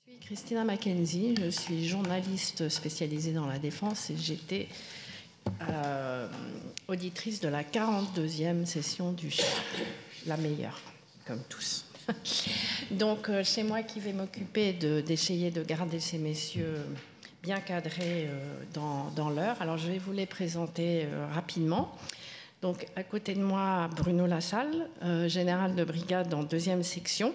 Je suis Christina Mackenzie, je suis journaliste spécialisée dans la défense et j'étais auditrice de la 42e session du CHEAR, la meilleure, comme tous. Donc c'est moi qui vais m'occuper d'essayer de garder ces messieurs bien cadrés dans l'heure. Alors je vais vous les présenter rapidement. Donc à côté de moi, Bruno Lassalle, général de brigade en 2e section,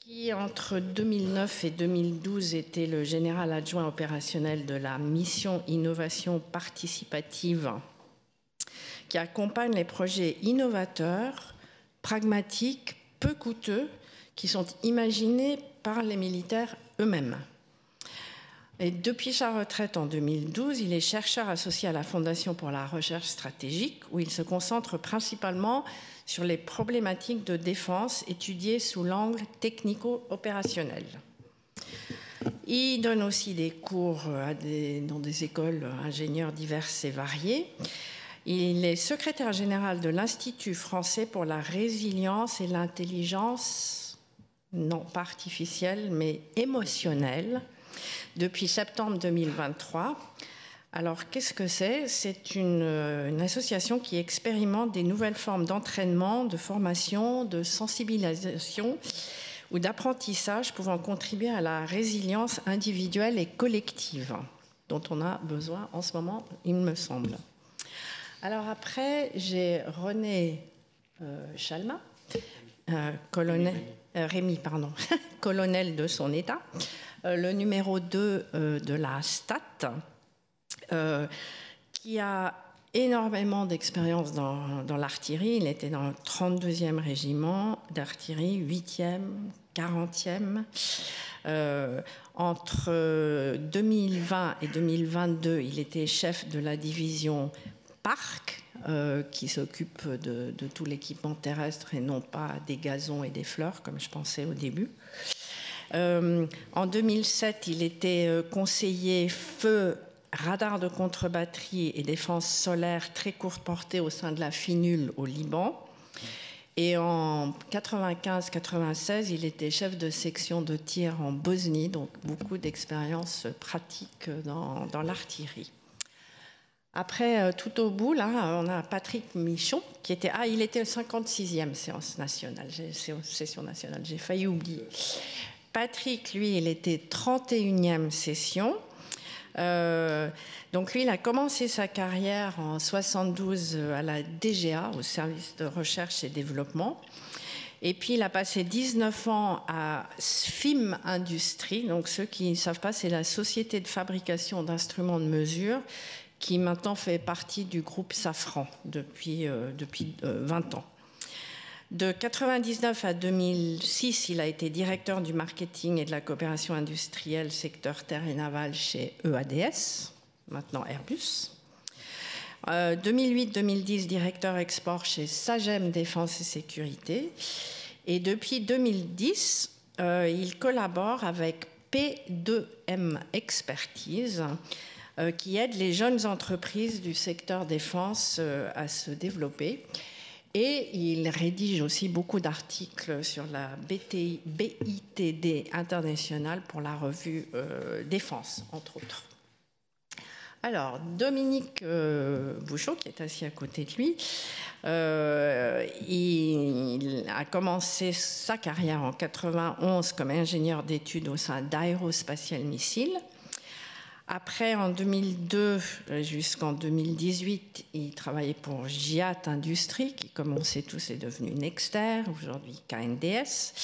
qui entre 2009 et 2012 était le général adjoint opérationnel de la mission innovation participative qui accompagne les projets innovateurs, pragmatiques, peu coûteux, qui sont imaginés par les militaires eux-mêmes. Et depuis sa retraite en 2012, il est chercheur associé à la Fondation pour la recherche stratégique, où il se concentre principalement sur les problématiques de défense étudiées sous l'angle technico-opérationnel. Il donne aussi des cours dans des écoles ingénieurs diverses et variées. Il est secrétaire général de l'Institut français pour la résilience et l'intelligence, non pas artificielle, mais émotionnelle, depuis septembre 2023. Alors, qu'est-ce que c'est ? C'est une association qui expérimente des nouvelles formes d'entraînement, de formation, de sensibilisation ou d'apprentissage pouvant contribuer à la résilience individuelle et collective dont on a besoin en ce moment, il me semble. Alors après, j'ai René Chalma, Rémi, colonel de son état, le numéro 2 de la STAT, qui a énormément d'expérience dans l'artillerie. Il était dans le 32e régiment d'artillerie, 8e, 40e. Entre 2020 et 2022, il était chef de la division Parc, qui s'occupe de tout l'équipement terrestre et non pas des gazons et des fleurs, comme je pensais au début. En 2007, il était conseiller feu, radar de contre-batterie et défense solaire très courte portée au sein de la FINUL au Liban. Et en 95-96, il était chef de section de tir en Bosnie, donc beaucoup d'expérience pratique dans l'artillerie. Après, tout au bout, là, on a Patrick Michon, qui était... Ah, il était 56e session nationale, j'ai failli oublier. Patrick, lui, il était 31e session. Donc lui, il a commencé sa carrière en 72 à la DGA, au service de recherche et développement. Et puis, il a passé 19 ans à SFIM Industrie. Donc, ceux qui ne savent pas, c'est la société de fabrication d'instruments de mesure qui maintenant fait partie du groupe Safran depuis 20 ans. De 1999 à 2006, il a été directeur du marketing et de la coopération industrielle secteur terre et naval chez EADS, maintenant Airbus. 2008-2010, directeur export chez Sagem Défense et Sécurité. Et depuis 2010, il collabore avec P2M Expertise, qui aide les jeunes entreprises du secteur défense à se développer. Et il rédige aussi beaucoup d'articles sur la BITD internationale pour la revue Défense, entre autres. Alors, Dominique Bouchot, qui est assis à côté de lui, il a commencé sa carrière en 1991 comme ingénieur d'études au sein d'Aérospatial Missile. Après, en 2002 jusqu'en 2018, il travaillait pour GIAT Industries, qui, comme on sait tous, est devenu Nexter, aujourd'hui KNDS.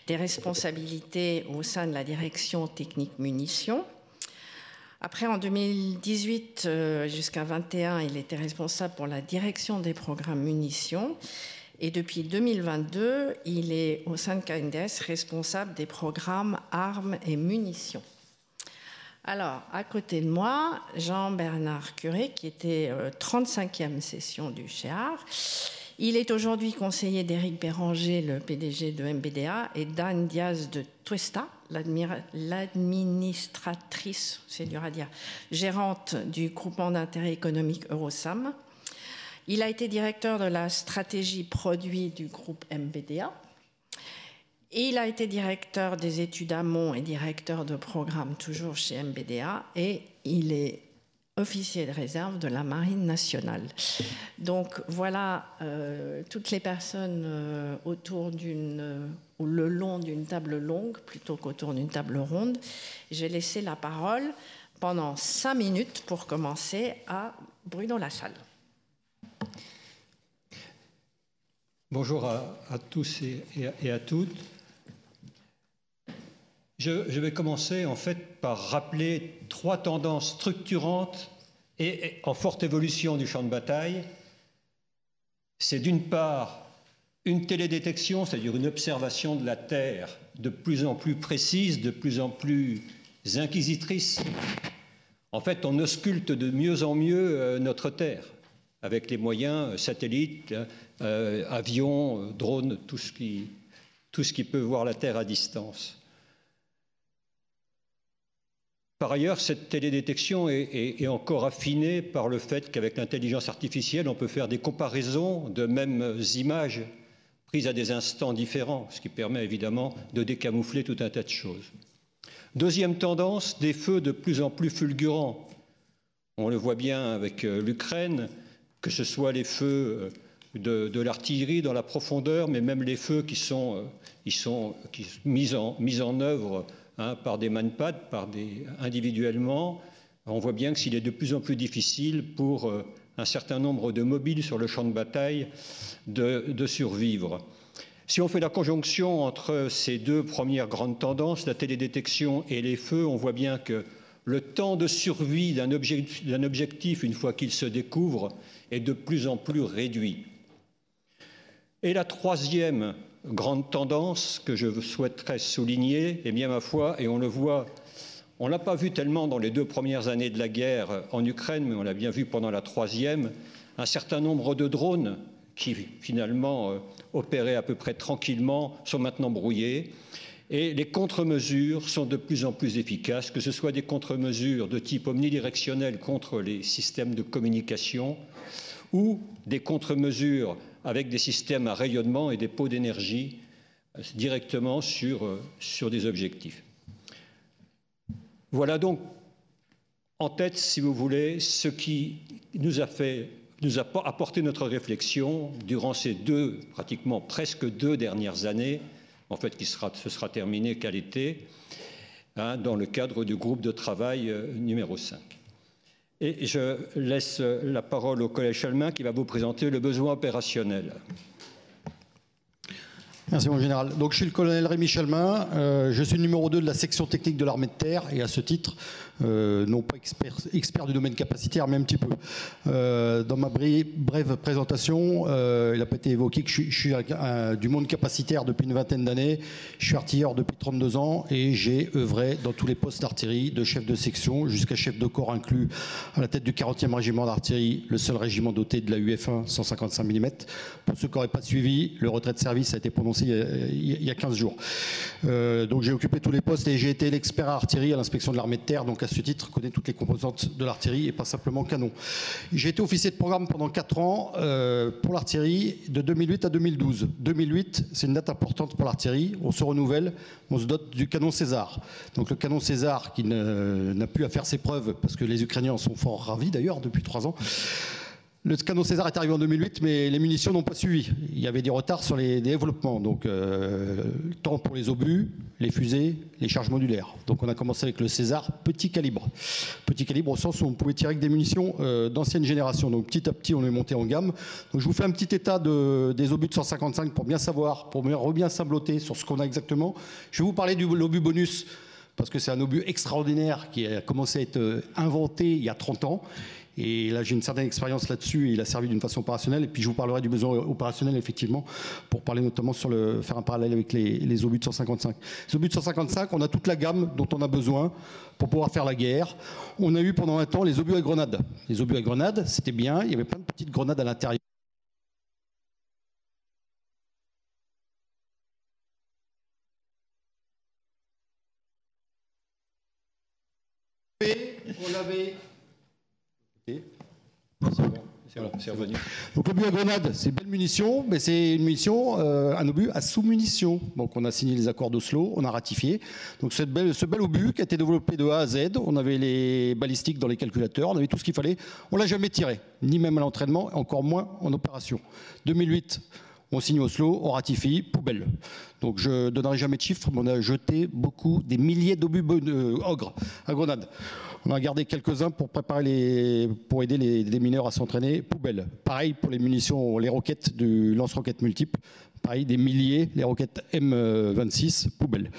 Des responsabilités au sein de la direction technique munitions. Après, en 2018 jusqu'à 2021, il était responsable pour la direction des programmes munitions. Et depuis 2022, il est au sein de KNDS responsable des programmes armes et munitions. Alors, à côté de moi, Jean-Bernard Curé, qui était 35e session du CHEAR. Il est aujourd'hui conseiller d'Éric Béranger, le PDG de MBDA, et d'Anne Diaz de Tuesta, l'administratrice, c'est dur à dire, gérante du groupement d'intérêt économique Eurosam. Il a été directeur de la stratégie produit du groupe MBDA. Et il a été directeur des études amont et directeur de programme toujours chez MBDA, et il est officier de réserve de la Marine nationale. Donc voilà toutes les personnes autour ou le long d'une table longue plutôt qu'autour d'une table ronde. Je vais laisser la parole pendant 5 minutes pour commencer à Bruno Lassalle. Bonjour à tous et à toutes. Je vais commencer en fait par rappeler 3 tendances structurantes et en forte évolution du champ de bataille. C'est d'une part une télédétection, c'est-à-dire une observation de la Terre de plus en plus précise, de plus en plus inquisitrice. En fait, on ausculte de mieux en mieux notre Terre, avec les moyens satellites, avions, drones, tout ce qui peut voir la Terre à distance. Par ailleurs, cette télédétection est encore affinée par le fait qu'avec l'intelligence artificielle, on peut faire des comparaisons de mêmes images prises à des instants différents, ce qui permet évidemment de décamoufler tout un tas de choses. Deuxième tendance, des feux de plus en plus fulgurants. On le voit bien avec l'Ukraine, que ce soit les feux de l'artillerie dans la profondeur, mais même les feux qui sont mis en œuvre par des manpads, individuellement. On voit bien que s'il est de plus en plus difficile pour un certain nombre de mobiles sur le champ de bataille de survivre. Si on fait la conjonction entre ces 2 premières grandes tendances, la télédétection et les feux, on voit bien que le temps de survie d'un objectif, une fois qu'il se découvre, est de plus en plus réduit. Et la troisième grande tendance que je souhaiterais souligner, eh bien ma foi, et on le voit, on ne l'a pas vu tellement dans les 2 premières années de la guerre en Ukraine, mais on l'a bien vu pendant la troisième, un certain nombre de drones qui finalement opéraient à peu près tranquillement sont maintenant brouillés. Et les contre-mesures sont de plus en plus efficaces, que ce soit des contre-mesures de type omnidirectionnel contre les systèmes de communication ou des contre-mesures avec des systèmes à rayonnement et des pots d'énergie directement sur des objectifs. Voilà donc en tête, si vous voulez, ce qui nous a apporté notre réflexion durant ces pratiquement presque 2 dernières années, en fait, ce sera terminé qu'à l'été, dans le cadre du groupe de travail numéro 5. Et je laisse la parole au collège Chalmin qui va vous présenter le besoin opérationnel. Merci mon général. Donc je suis le colonel Rémi Chalmin, je suis le numéro 2 de la section technique de l'armée de terre et à ce titre, non pas expert du domaine capacitaire, mais un petit peu. Dans ma brève présentation, il n'a pas été évoqué que je suis du monde capacitaire depuis une vingtaine d'années, je suis artilleur depuis 32 ans et j'ai œuvré dans tous les postes d'artillerie, de chef de section jusqu'à chef de corps inclus à la tête du 40e régiment d'artillerie, le seul régiment doté de la UF1 155 mm. Pour ceux qui n'auraient pas suivi, le retrait de service a été prononcé il y a 15 jours. Donc j'ai occupé tous les postes et j'ai été l'expert à artillerie à l'inspection de l'armée de terre, donc à ce titre, je connais toutes les composantes de l'artillerie et pas simplement canon. J'ai été officier de programme pendant 4 ans pour l'artillerie de 2008 à 2012. 2008, c'est une date importante pour l'artillerie, on se renouvelle, on se dote du canon César. Donc le canon César qui n'a plus à faire ses preuves parce que les Ukrainiens en sont fort ravis d'ailleurs depuis 3 ans. Le canon César est arrivé en 2008, mais les munitions n'ont pas suivi. Il y avait des retards sur les développements. Donc, tant pour les obus, les fusées, les charges modulaires. Donc, on a commencé avec le César petit calibre. Petit calibre au sens où on pouvait tirer avec des munitions d'ancienne génération. Donc, petit à petit, on est monté en gamme. Donc, je vous fais un petit état des obus de 155 pour bien savoir, pour bien sabloter sur ce qu'on a exactement. Je vais vous parler de l'obus bonus, parce que c'est un obus extraordinaire qui a commencé à être inventé il y a 30 ans. Et là, j'ai une certaine expérience là-dessus et il a servi d'une façon opérationnelle. Et puis, je vous parlerai du besoin opérationnel, effectivement, pour parler notamment faire un parallèle avec les obus de 155. Les obus de 155, on a toute la gamme dont on a besoin pour pouvoir faire la guerre. On a eu pendant un temps les obus à grenades. Les obus à grenades, c'était bien. Il y avait plein de petites grenades à l'intérieur. On avait... Voilà, c'est revenu. Donc l'obus à grenade, c'est belle munition, mais c'est une munition, un obus à sous-munition. Donc on a signé les accords d'Oslo, on a ratifié. Donc ce bel obus qui a été développé de A à Z, on avait les balistiques dans les calculateurs, on avait tout ce qu'il fallait. On l'a jamais tiré, ni même à l'entraînement, encore moins en opération. 2008, on signe Oslo, on ratifie, poubelle. Donc je ne donnerai jamais de chiffres, mais on a jeté des milliers d'obus ogres à grenade. On a gardé quelques-uns pour pour aider les mineurs à s'entraîner. Poubelle. Pareil pour les munitions, les roquettes du lance-roquettes multiples. Pareil, des milliers, les roquettes M26, poubelle.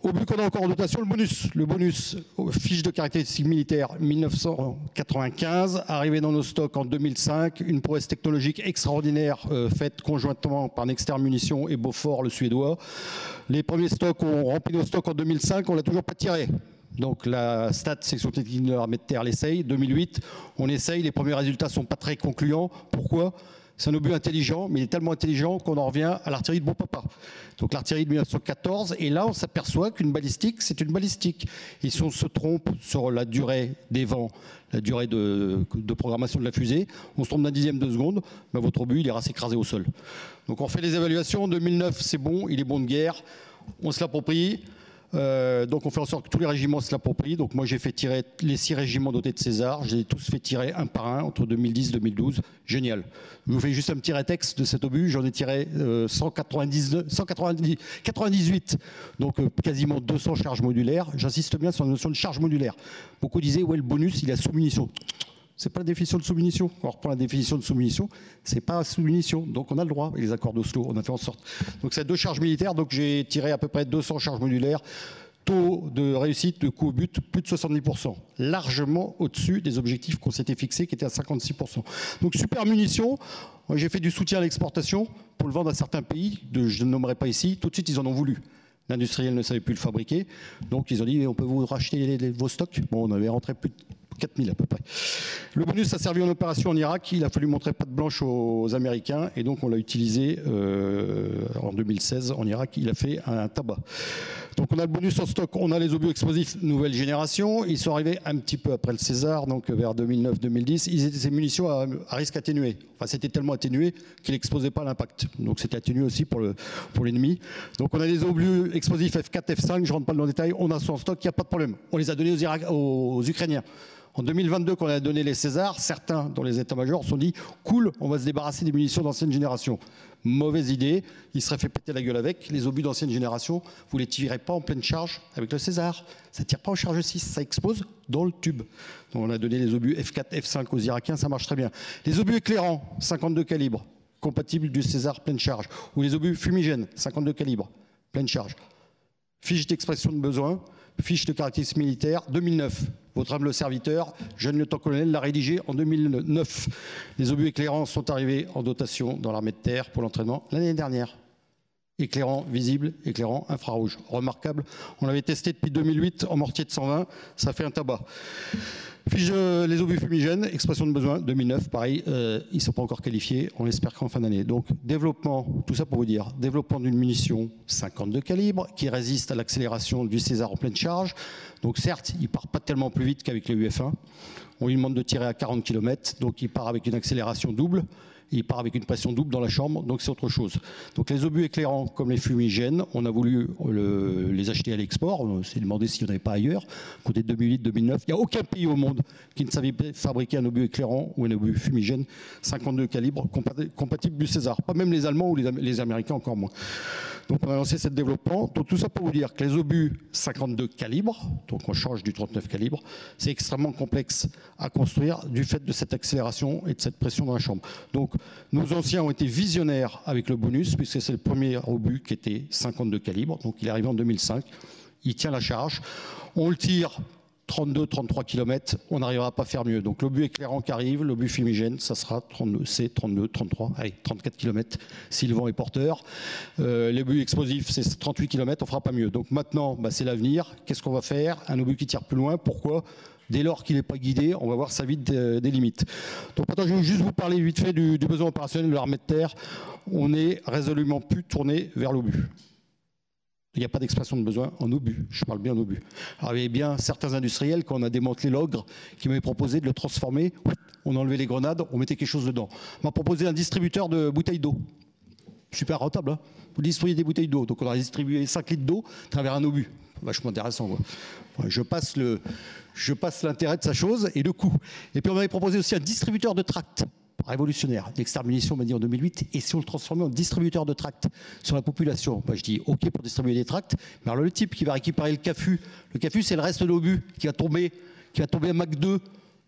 Obus qu'on a encore en dotation, le bonus, fiche de caractéristiques militaires 1995, arrivé dans nos stocks en 2005, une prouesse technologique extraordinaire faite conjointement par Nexter Munitions et Beaufort, le suédois. Les premiers stocks, on remplit nos stocks en 2005, on l'a toujours pas tiré. Donc la STAT, section technique de l'armée de terre, l'essaye. 2008, on essaye, les premiers résultats ne sont pas très concluants. Pourquoi ? C'est un obus intelligent, mais il est tellement intelligent qu'on en revient à l'artillerie de bon papa. Donc l'artillerie de 1914, et là on s'aperçoit qu'une balistique, c'est une balistique. Et si on se trompe sur la durée des vents, la durée de programmation de la fusée, on se trompe d'un dixième de seconde, ben votre obus il ira s'écraser au sol. Donc on fait les évaluations, 2009 c'est bon, il est bon de guerre, on se l'approprie. Donc on fait en sorte que tous les régiments se l'approprient. Donc moi j'ai fait tirer les 6 régiments dotés de César, je les ai tous fait tirer un par un entre 2010 et 2012. Génial. Je vous fais juste un petit rétexte de cet obus, j'en ai tiré 198, donc quasiment 200 charges modulaires. J'insiste bien sur la notion de charge modulaire. Beaucoup disaient ouais le bonus il a sous-munition. C'est pas la définition de sous-munition. On reprend la définition de sous-munition, c'est pas sous-munition. Donc on a le droit, et les accords d'Oslo, on a fait en sorte. Donc c'est 2 charges militaires, donc j'ai tiré à peu près 200 charges modulaires. Taux de réussite de coup au but, plus de 70%. Largement au-dessus des objectifs qu'on s'était fixés, qui étaient à 56%. Donc super munitions. J'ai fait du soutien à l'exportation pour le vendre à certains pays, je ne nommerai pas ici. Tout de suite, ils en ont voulu. L'industriel ne savait plus le fabriquer. Donc ils ont dit, on peut vous racheter vos stocks. Bon, on avait rentré plus de 4000 à peu près. Le bonus a servi en opération en Irak. Il a fallu montrer patte blanche aux Américains et donc on l'a utilisé en 2016 en Irak. Il a fait un tabac. Donc on a le bonus en stock, on a les obus explosifs nouvelle génération. Ils sont arrivés un petit peu après le César, donc vers 2009-2010. Ils étaient ces munitions à risque atténué. Enfin c'était tellement atténué qu'il n'exposait pas l'impact. Donc c'était atténué aussi pour l'ennemi. Donc on a les obus explosifs F4, F5, je ne rentre pas dans le détail. On a ça en stock, il n'y a pas de problème. On les a donnés aux Ukrainiens. En 2022, quand on a donné les Césars, certains dans les états-majors se sont dit « cool, on va se débarrasser des munitions d'ancienne génération ». Mauvaise idée, ils seraient fait péter la gueule avec. Les obus d'ancienne génération, vous ne les tirez pas en pleine charge avec le César. Ça ne tire pas en charge 6, ça explose dans le tube. Donc on a donné les obus F4, F5 aux Irakiens, ça marche très bien. Les obus éclairants, 52 calibres, compatibles du César pleine charge. Ou les obus fumigènes, 52 calibres, pleine charge. Fiche d'expression de besoin, fiche de caractéristiques militaires, 2009. Votre humble serviteur, jeune lieutenant-colonel, l'a rédigé en 2009. Les obus éclairants sont arrivés en dotation dans l'armée de terre pour l'entraînement l'année dernière. Éclairant visible, éclairant infrarouge. Remarquable. On l'avait testé depuis 2008 en mortier de 120. Ça fait un tabac. Fiche les obus fumigènes, expression de besoin, 2009, pareil, ils ne sont pas encore qualifiés, on espère qu'en fin d'année. Donc développement, tout ça pour vous dire, développement d'une munition 52 calibres qui résiste à l'accélération du César en pleine charge. Donc certes, il ne part pas tellement plus vite qu'avec les UF1. On lui demande de tirer à 40 km, donc il part avec une accélération double. Il part avec une pression double dans la chambre, donc c'est autre chose. Donc les obus éclairants comme les fumigènes, on a voulu les acheter à l'export. On s'est demandé s'il n'y en avait pas ailleurs. Côté 2008-2009, il n'y a aucun pays au monde qui ne savait fabriquer un obus éclairant ou un obus fumigène 52 calibres compatible du César. Pas même les Allemands ou les Américains, encore moins. Donc on a lancé ce développement. Donc tout ça pour vous dire que les obus 52 calibres, donc on change du 39 calibre, c'est extrêmement complexe à construire du fait de cette accélération et de cette pression dans la chambre. Donc nos anciens ont été visionnaires avec le bonus, puisque c'est le premier obus qui était 52 calibres, donc il est arrivé en 2005, il tient la charge, on le tire 32-33 km, on n'arrivera pas à faire mieux. Donc l'obus éclairant qui arrive, l'obus fumigène, ça sera 32, 33, allez, 34 km si le vent est porteur. L'obus explosif, c'est 38 km, on ne fera pas mieux. Donc maintenant, c'est l'avenir. Qu'est-ce qu'on va faire? Un obus qui tire plus loin, pourquoi? Dès lors qu'il n'est pas guidé, on va voir sa vie des limites. Donc maintenant, je vais juste vous parler vite fait du besoin opérationnel de l'armée de terre. On est résolument plus tourné vers l'obus. Il n'y a pas d'expression de besoin en obus, je parle bien en obus. Alors il y avait bien certains industriels, quand on a démantelé l'ogre, qui m'avaient proposé de le transformer, on enlevait les grenades, on mettait quelque chose dedans. On m'a proposé un distributeur de bouteilles d'eau. Super rentable, hein. Vous distribuez des bouteilles d'eau, donc on a distribué 5 litres d'eau à travers un obus. Vachement intéressant, quoi. Je passe l'intérêt de sa chose et le coût. Et puis on m'avait proposé aussi un distributeur de tracts. Révolutionnaire. L'extermination m'a dit en 2008, et si on le transformait en distributeur de tracts sur la population? Je dis ok pour distribuer des tracts, mais alors le type qui va récupérer le CAFU c'est le reste de l'obus qui va tomber à Mach 2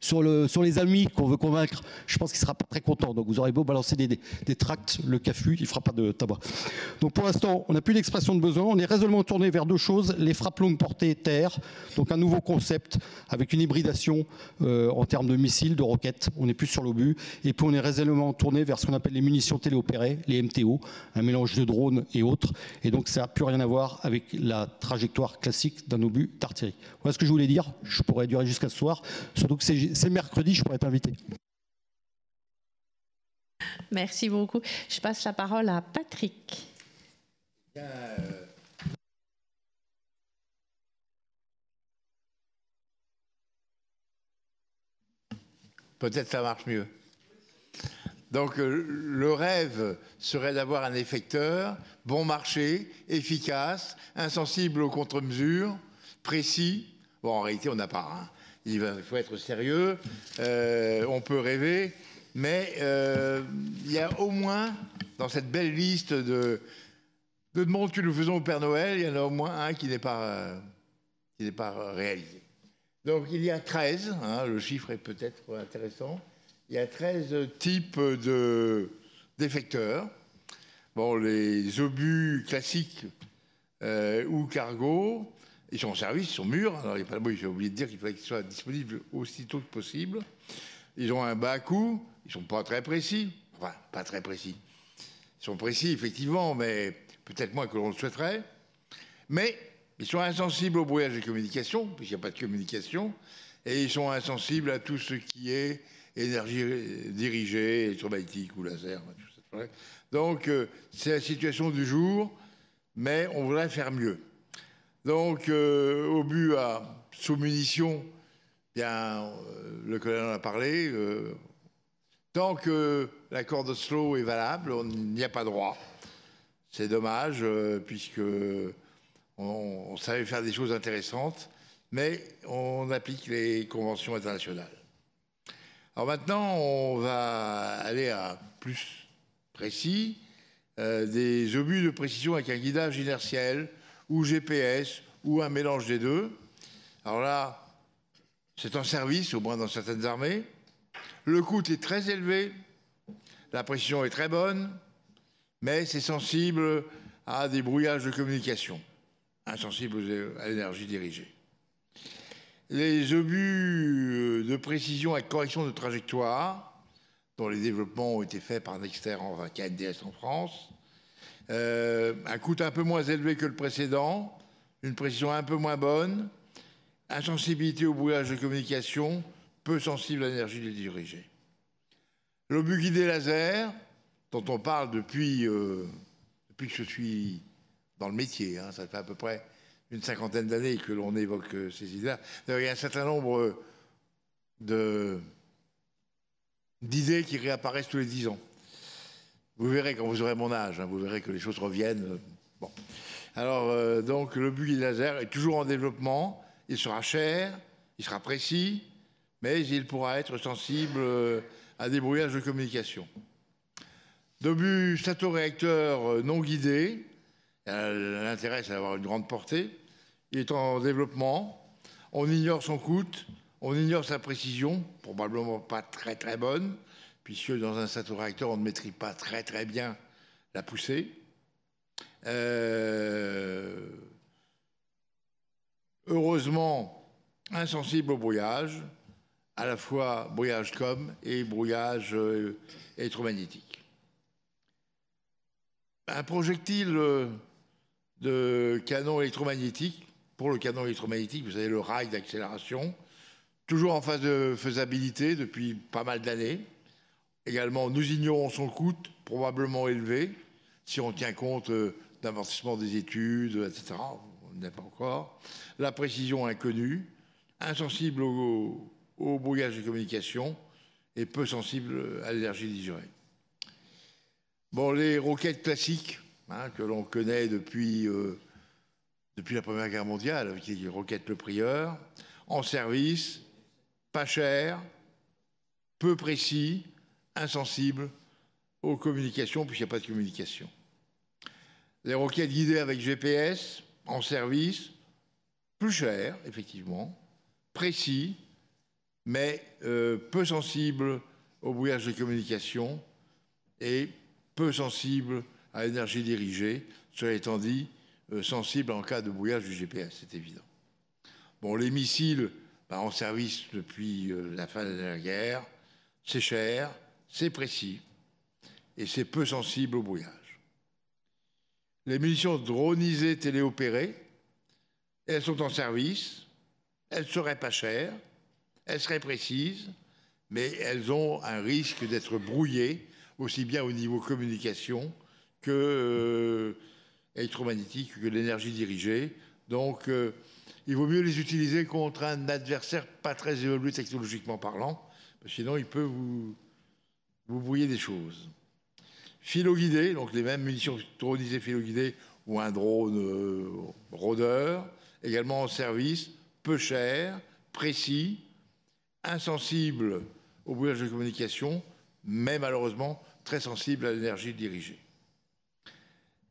sur les amis qu'on veut convaincre. Je pense qu'il ne sera pas très content. Donc vous aurez beau balancer des tracts, le CAFU, il ne fera pas de tabac. Donc pour l'instant, on n'a plus d'expression de besoin. On est résolument tourné vers deux choses, les frappes longue portée terre, donc un nouveau concept avec une hybridation en termes de missiles, de roquettes. On n'est plus sur l'obus. Et puis on est résolument tourné vers ce qu'on appelle les munitions téléopérées, les MTO, un mélange de drones et autres. Et donc ça n'a plus rien à voir avec la trajectoire classique d'un obus d'artillerie. Voilà ce que je voulais dire. Je pourrais durer jusqu'à ce soir, surtout que c'est mercredi, je pourrais être invité. Merci beaucoup. Je passe la parole à Patrick. Peut-être ça marche mieux. Donc le rêve serait d'avoir un effecteur bon marché, efficace, insensible aux contre-mesures, précis. Bon, en réalité, on n'a pas. Hein. Il faut être sérieux, on peut rêver, mais il y a au moins, dans cette belle liste de demandes que nous faisons au Père Noël, il y en a au moins un qui n'est pas réalisé. Donc il y a 13, hein, le chiffre est peut-être intéressant, il y a 13 types d'effecteurs. Bon, les obus classiques ou cargo, ils sont en service, ils sont mûrs. Alors, j'ai oublié de dire qu'il fallait qu'ils soient disponibles aussitôt que possible. Ils ont un bas coût, ils ne sont pas très précis. Enfin, pas très précis. Ils sont précis, effectivement, mais peut-être moins que l'on le souhaiterait. Mais ils sont insensibles au brouillage des communications, puisqu'il n'y a pas de communication. Et ils sont insensibles à tout ce qui est énergie dirigée, électromagnétique ou laser. Tout ça. Donc, c'est la situation du jour, mais on voudrait faire mieux. Donc, obus à sous-munitions, bien, le colonel en a parlé. Tant que l'accord d'Oslo est valable, on n'y a pas droit. C'est dommage, puisque on savait faire des choses intéressantes, mais on applique les conventions internationales. Alors maintenant, on va aller à plus précis, des obus de précision avec un guidage inertiel, ou GPS, ou un mélange des deux. Alors là, c'est en service, au moins dans certaines armées. Le coût est très élevé, la précision est très bonne, mais c'est sensible à des brouillages de communication, insensible à l'énergie dirigée. Les obus de précision avec correction de trajectoire, dont les développements ont été faits par Nexter en KNDS en France, un coût un peu moins élevé que le précédent, une précision un peu moins bonne, insensibilité au brouillage de communication, peu sensible à l'énergie dirigée. L'obus guidé laser, dont on parle depuis que je suis dans le métier, hein, ça fait à peu près une cinquantaine d'années que l'on évoque ces idées-là. Il y a un certain nombre d'idées qui réapparaissent tous les 10 ans. Vous verrez quand vous aurez mon âge, hein, vous verrez que les choses reviennent. Bon. Alors, donc, l'obus guidé laser est toujours en développement. Il sera cher, il sera précis, mais il pourra être sensible à des brouillages de communication. D'obus statoréacteurs non guidés, l'intérêt c'est d'avoir une grande portée. Il est en développement, on ignore son coût, on ignore sa précision, probablement pas très très bonne, puisque dans un statoréacteur on ne maîtrise pas très très bien la poussée. Heureusement, insensible au brouillage, à la fois brouillage com et brouillage électromagnétique. Un projectile de canon électromagnétique, pour le canon électromagnétique, vous savez, le rail d'accélération, toujours en phase de faisabilité depuis pas mal d'années. Également, nous ignorons son coût, probablement élevé, si on tient compte d'amortissement des études, etc. On n'est pas encore. La précision inconnue, insensible au brouillage de communication et peu sensible à l'énergie digérée. Bon, les roquettes classiques, que l'on connaît depuis la Première Guerre mondiale, avec les roquettes Le Prieur, en service, pas cher, peu précis, insensible aux communications, puisqu'il n'y a pas de communication. Les roquettes guidées avec GPS, en service, plus cher, effectivement, précis, mais peu sensible au brouillage de communication et peu sensible à l'énergie dirigée, cela étant dit, sensible en cas de brouillage du GPS, c'est évident. Bon, les missiles en service depuis la fin de la dernière guerre, c'est cher, c'est précis et c'est peu sensible au brouillage. Les munitions dronisées téléopérées, elles sont en service, elles seraient pas chères, elles seraient précises, mais elles ont un risque d'être brouillées, aussi bien au niveau communication que électromagnétique, que l'énergie dirigée. Donc, il vaut mieux les utiliser contre un adversaire pas très évolué technologiquement parlant, parce que sinon il peut vous brouiller des choses. Filoguidés, donc les mêmes munitions dronisées filoguidées ou un drone rôdeur, également en service, peu cher, précis, insensible au brouillage de communication, mais malheureusement très sensible à l'énergie dirigée.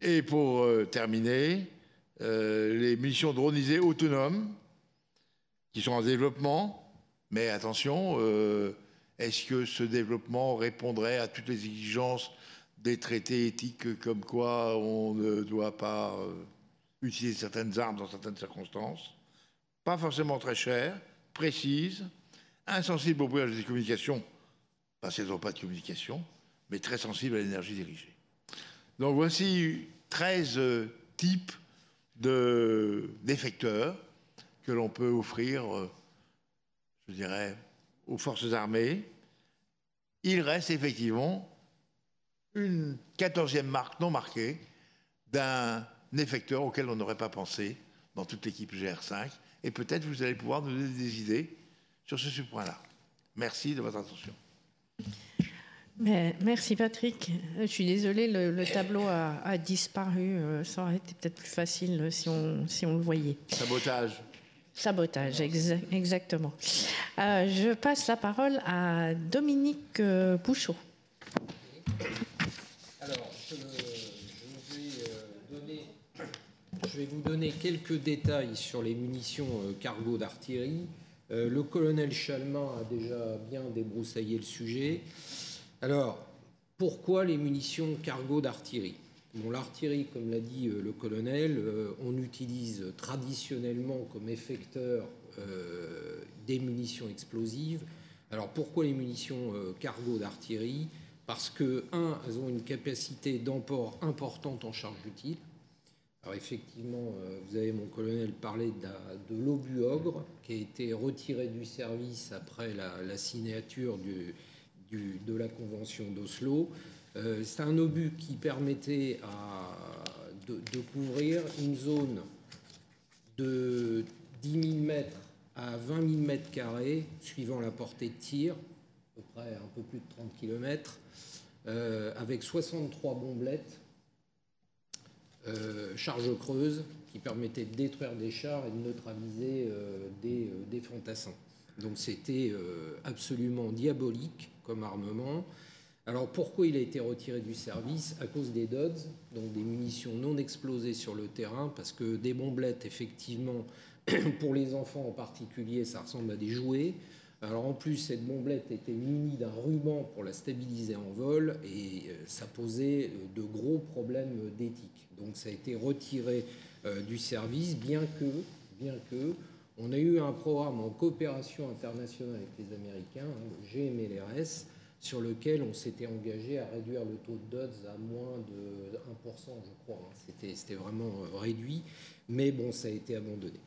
Et pour terminer, les munitions dronisées autonomes qui sont en développement, mais attention, est-ce que ce développement répondrait à toutes les exigences des traités éthiques comme quoi on ne doit pas utiliser certaines armes dans certaines circonstances? Pas forcément très cher, précise, insensible au brouillage des communications, parce qu'elles n'ont pas de communication, mais très sensible à l'énergie dirigée. Donc voici 13 types d'effecteurs que l'on peut offrir, je dirais, aux forces armées. Il reste effectivement une 14e marque non marquée d'un effecteur auquel on n'aurait pas pensé dans toute l'équipe GR5. Et peut-être vous allez pouvoir nous donner des idées sur ce point-là. Merci de votre attention. Merci Patrick. Je suis désolée, le tableau a disparu. Ça aurait été peut-être plus facile si on le voyait. Sabotage. Sabotage, exactement. Je passe la parole à Dominique Bouchot. Alors, je vais vous donner quelques détails sur les munitions cargo d'artillerie. Le colonel Chalmin a déjà bien débroussaillé le sujet. Alors, pourquoi les munitions cargo d'artillerie? Bon, l'artillerie, comme l'a dit le colonel, on utilise traditionnellement comme effecteur des munitions explosives. Alors, pourquoi les munitions cargo d'artillerie? Parce que, elles ont une capacité d'emport importante en charge utile. Alors effectivement, vous avez mon colonel parlé de l'obus Ogre, qui a été retiré du service après la signature de la Convention d'Oslo. C'est un obus qui permettait de couvrir une zone de 10 000 mètres à 20 000 mètres carrés, suivant la portée de tir, à peu près un peu plus de 30 km, avec 63 bombelettes, charge creuse, qui permettaient de détruire des chars et de neutraliser des fantassins. Donc c'était absolument diabolique comme armement. Alors pourquoi il a été retiré du service? À cause des DODS, donc des munitions non explosées sur le terrain, parce que des bombelettes, effectivement, pour les enfants en particulier, ça ressemble à des jouets. Alors en plus, cette bombelette était munie d'un ruban pour la stabiliser en vol et ça posait de gros problèmes d'éthique. Donc ça a été retiré du service, bien que on a eu un programme en coopération internationale avec les Américains, le GMLRS, sur lequel on s'était engagé à réduire le taux de DODS à moins de 1%, je crois. C'était vraiment réduit, mais bon, ça a été abandonné.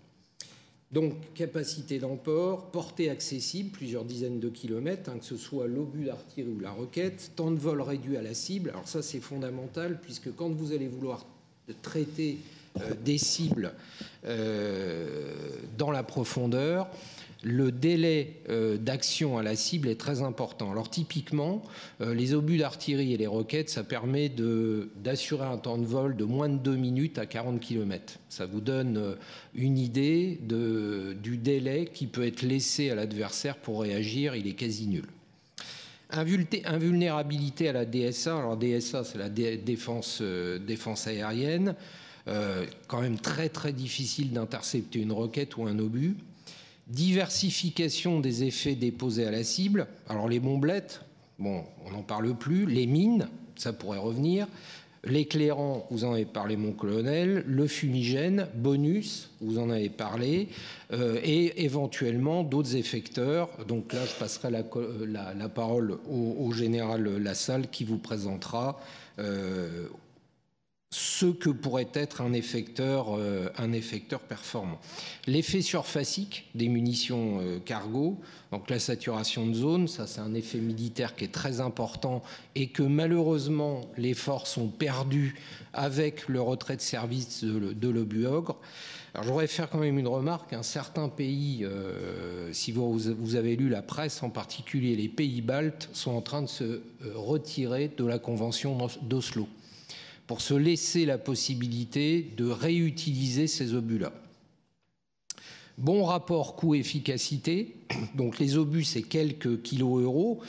Donc, capacité d'emport, portée accessible, plusieurs dizaines de kilomètres, que ce soit l'obus d'artillerie ou la roquette, temps de vol réduit à la cible. Alors ça, c'est fondamental, puisque quand vous allez vouloir de traiter des cibles dans la profondeur, le délai d'action à la cible est très important. Alors typiquement, les obus d'artillerie et les roquettes, ça permet d'assurer un temps de vol de moins de 2 minutes à 40 km. Ça vous donne une idée du délai qui peut être laissé à l'adversaire pour réagir, il est quasi nul. Invulnérabilité à la DSA, alors DSA c'est la défense aérienne, quand même très très difficile d'intercepter une roquette ou un obus. Diversification des effets déposés à la cible. Alors les bombelettes, bon, on n'en parle plus. Les mines, ça pourrait revenir. L'éclairant, vous en avez parlé, mon colonel. Le fumigène, bonus, vous en avez parlé. Et éventuellement d'autres effecteurs. Donc là, je passerai la parole au général Lassalle qui vous présentera ce que pourrait être un effecteur performant. L'effet surfacique des munitions cargo, donc la saturation de zone, ça c'est un effet militaire qui est très important et que malheureusement les forces ont perdu avec le retrait de service de l'obus Ogre. Alors je voudrais faire quand même une remarque, certains pays, si vous avez lu la presse, en particulier les pays baltes, sont en train de se retirer de la convention d'Oslo, pour se laisser la possibilité de réutiliser ces obus-là. Bon rapport coût-efficacité, donc les obus c'est quelques kilo-euros,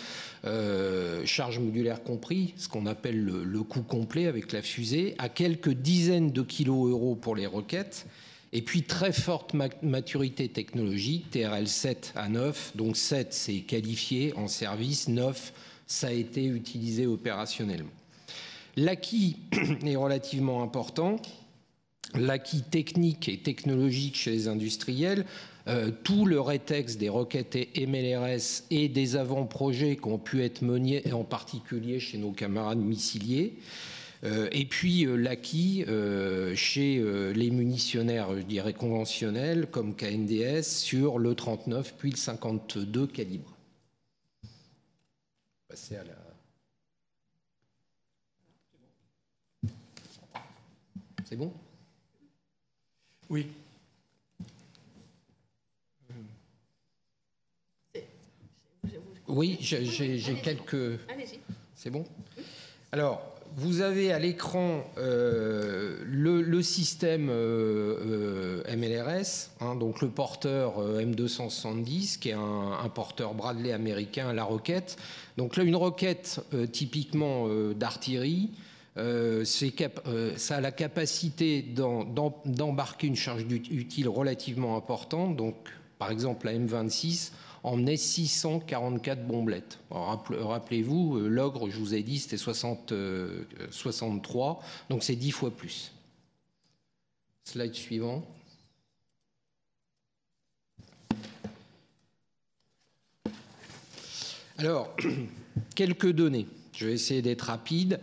charge modulaire compris, ce qu'on appelle le coût complet avec la fusée, à quelques dizaines de kilo-euros pour les roquettes, et puis très forte maturité technologique, TRL 7 à 9, donc 7 c'est qualifié en service, 9 ça a été utilisé opérationnellement. L'acquis est relativement important, l'acquis technique et technologique chez les industriels, tout le rétex des roquettes et MLRS et des avant-projets qui ont pu être menés, en particulier chez nos camarades missiliers, et puis l'acquis chez les munitionnaires, je dirais, conventionnels, comme KNDS, sur le 39 puis le 52 calibre. Passer à la... C'est bon? Oui. Oui, j'ai quelques... Allez-y. C'est bon? Alors, vous avez à l'écran le système MLRS, donc le porteur M270, qui est un porteur Bradley américain à la roquette. Donc là, une roquette typiquement d'artillerie, ça a la capacité d'embarquer une charge utile relativement importante. Donc, par exemple, la M26 emmenait 644 bombelettes. Rappelez-vous, l'Ogre, je vous ai dit, c'était 63, donc c'est 10 fois plus. Slide suivant. Alors, quelques données. Je vais essayer d'être rapide.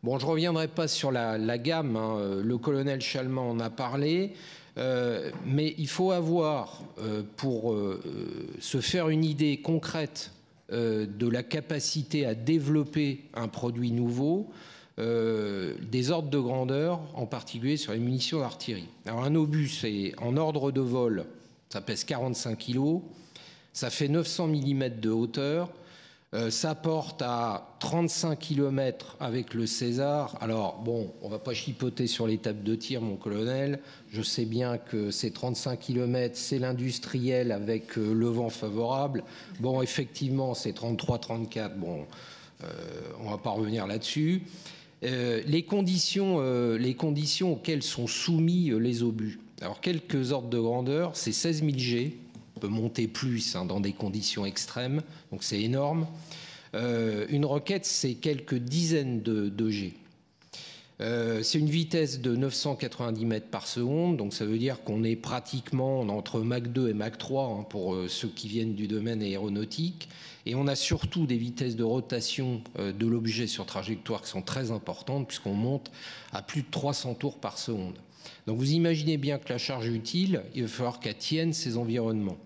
Bon, je ne reviendrai pas sur la gamme, le colonel Chalman en a parlé, mais il faut avoir, pour se faire une idée concrète de la capacité à développer un produit nouveau, des ordres de grandeur, en particulier sur les munitions d'artillerie. Alors un obus, c'est en ordre de vol, ça pèse 45 kg, ça fait 900 mm de hauteur, ça porte à 35 km avec le César. Alors, bon, on ne va pas chipoter sur les tables de tir, mon colonel. Je sais bien que ces 35 km, c'est l'industriel avec le vent favorable. Bon, effectivement, c'est 33-34. Bon, on ne va pas revenir là-dessus. Les conditions auxquelles sont soumis les obus. Alors, quelques ordres de grandeur, c'est 16 000 G. On peut monter plus dans des conditions extrêmes, donc c'est énorme. Une roquette, c'est quelques dizaines de G. C'est une vitesse de 990 mètres par seconde, donc ça veut dire qu'on est pratiquement entre Mach 2 et Mach 3 pour ceux qui viennent du domaine aéronautique. Et on a surtout des vitesses de rotation de l'objet sur trajectoire qui sont très importantes, puisqu'on monte à plus de 300 tours par seconde. Donc vous imaginez bien que la charge utile, il va falloir qu'elle tienne ces environnements.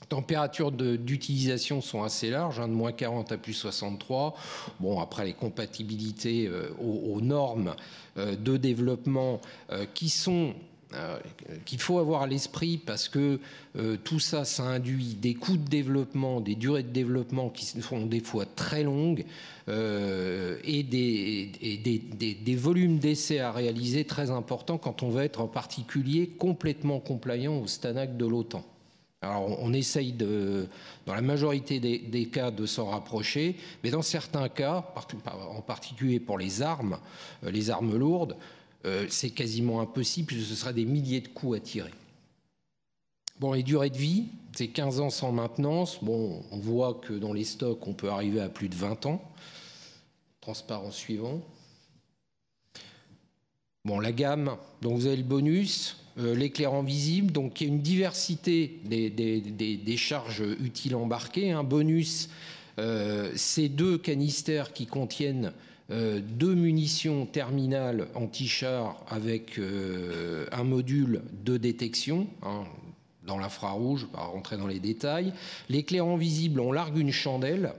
Températures d'utilisation sont assez larges, de moins 40 à plus 63. Bon, après les compatibilités aux normes de développement qu'il faut avoir à l'esprit parce que tout ça, ça induit des coûts de développement, des durées de développement qui sont des fois très longues et des volumes d'essais à réaliser très importants quand on va être en particulier complètement compliant au STANAG de l'OTAN. Alors on essaye dans la majorité des cas de s'en rapprocher, mais dans certains cas, en particulier pour les armes lourdes, c'est quasiment impossible puisque ce sera des milliers de coups à tirer. Bon, les durées de vie, c'est 15 ans sans maintenance. Bon, on voit que dans les stocks, on peut arriver à plus de 20 ans. Transparent suivant. Bon, la gamme, donc vous avez le bonus, l'éclairant visible, donc il y a une diversité des charges utiles embarquées. Un bonus, c'est 2 canistères qui contiennent 2 munitions terminales anti-char avec un module de détection dans l'infrarouge, je ne vais pas rentrer dans les détails. L'éclairant visible, on largue une chandelle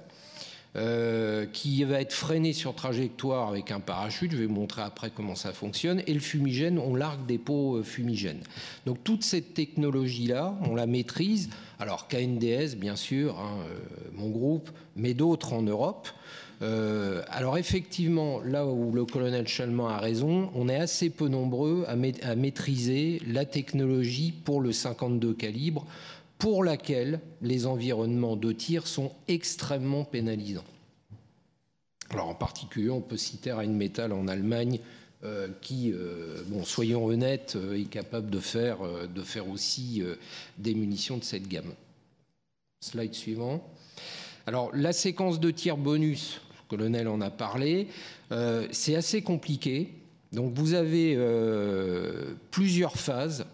qui va être freinée sur trajectoire avec un parachute. Je vais vous montrer après comment ça fonctionne. Et le fumigène, on largue des pots fumigènes. Donc toute cette technologie-là, on la maîtrise. Alors KNDS, bien sûr, mon groupe, mais d'autres en Europe. Alors effectivement, là où le colonel Chalmin a raison, on est assez peu nombreux à maîtriser la technologie pour le 52 calibre, pour laquelle les environnements de tir sont extrêmement pénalisants. Alors en particulier, on peut citer Rheinmetall en Allemagne, qui, bon, soyons honnêtes, est capable de faire aussi des munitions de cette gamme. Slide suivant. Alors la séquence de tir bonus, le colonel en a parlé, c'est assez compliqué. Donc vous avez plusieurs phases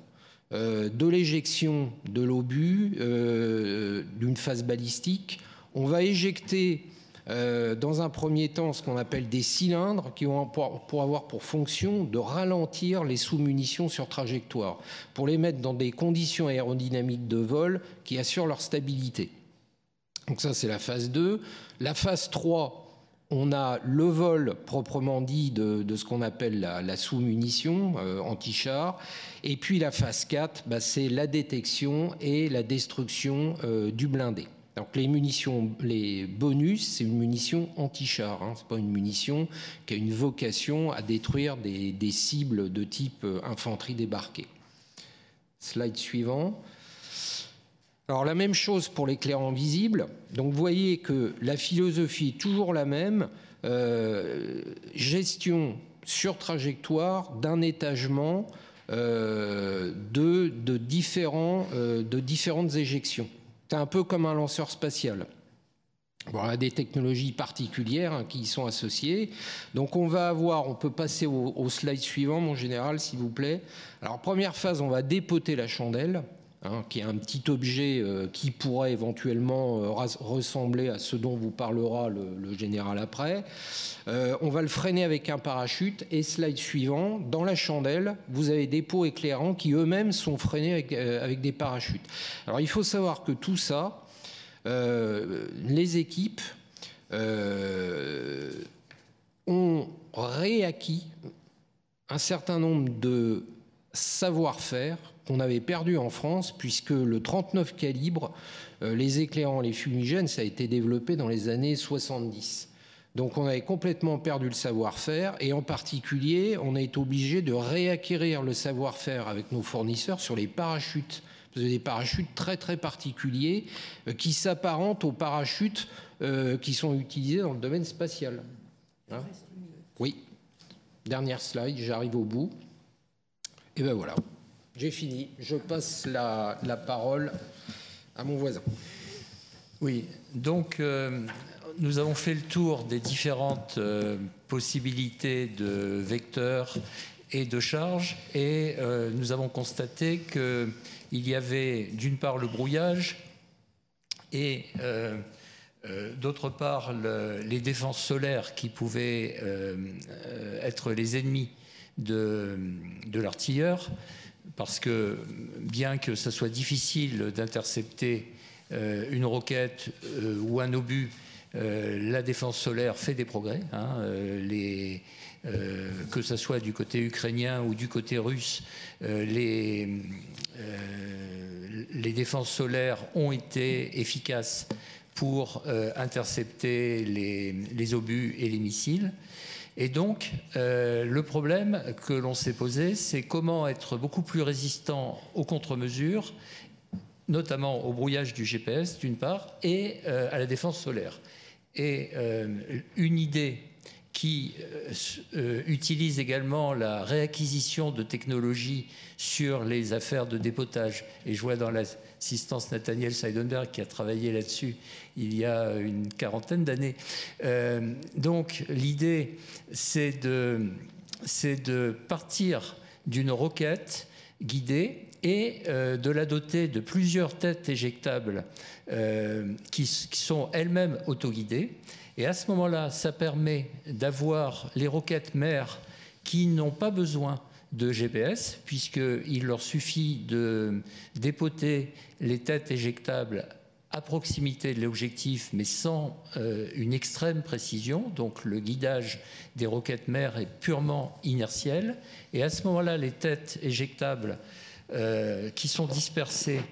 de l'éjection de l'obus, d'une phase balistique. On va éjecter dans un premier temps ce qu'on appelle des cylindres qui vont pour avoir pour fonction de ralentir les sous-munitions sur trajectoire, pour les mettre dans des conditions aérodynamiques de vol qui assurent leur stabilité. Donc ça, c'est la phase 2. La phase 3, on a le vol proprement dit de ce qu'on appelle la sous-munition anti-char. Et puis la phase 4, c'est la détection et la destruction du blindé. Donc les bonus, c'est une munition anti-char. Ce n'est pas une munition qui a une vocation à détruire des cibles de type infanterie débarquée. Slide suivant. Alors la même chose pour l'éclairant visible. Donc vous voyez que la philosophie est toujours la même. Gestion sur trajectoire d'un étagement de différentes éjections. C'est un peu comme un lanceur spatial. Bon, on a des technologies particulières qui y sont associées. Donc on peut passer au slide suivant, mon général, s'il vous plaît. Alors première phase, on va dépoter la chandelle, qui est un petit objet qui pourrait éventuellement ressembler à ce dont vous parlera le général après. On va le freiner avec un parachute. Et slide suivant, dans la chandelle, vous avez des pots éclairants qui eux-mêmes sont freinés avec des parachutes. Alors il faut savoir que tout ça, les équipes ont réacquis un certain nombre de savoir-faire qu'on avait perdu en France, puisque le 39 calibre, les éclairants, les fumigènes, ça a été développé dans les années 70. Donc on avait complètement perdu le savoir-faire, et en particulier, on a été obligé de réacquérir le savoir-faire avec nos fournisseurs sur les parachutes. Vous avez des parachutes très très particuliers qui s'apparentent aux parachutes qui sont utilisés dans le domaine spatial. Oui. Dernière slide, j'arrive au bout. Et ben voilà. J'ai fini. Je passe la parole à mon voisin. Oui, donc nous avons fait le tour des différentes possibilités de vecteurs et de charges, et nous avons constaté qu'il y avait d'une part le brouillage et d'autre part les défenses solaires qui pouvaient être les ennemis de l'artilleur. Parce que bien que ce soit difficile d'intercepter une roquette ou un obus, la défense solaire fait des progrès. Hein, que ce soit du côté ukrainien ou du côté russe, les défenses solaires ont été efficaces pour intercepter les obus et les missiles. Et donc, le problème que l'on s'est posé, c'est comment être beaucoup plus résistant aux contre-mesures, notamment au brouillage du GPS, d'une part, et à la défense solaire. Et une idée qui utilise également la réacquisition de technologies sur les affaires de dépotage. Et je vois dans l'assistance Nathaniel Seidenberg qui a travaillé là-dessus il y a une quarantaine d'années. Donc l'idée, c'est de partir d'une roquette guidée et de la doter de plusieurs têtes éjectables qui sont elles-mêmes autoguidées. Et à ce moment-là, ça permet d'avoir les roquettes mères qui n'ont pas besoin de GPS, puisqu'il leur suffit de dépoter les têtes éjectables à proximité de l'objectif, mais sans une extrême précision. Donc le guidage des roquettes mères est purement inertiel. Et à ce moment-là, les têtes éjectables qui sont dispersées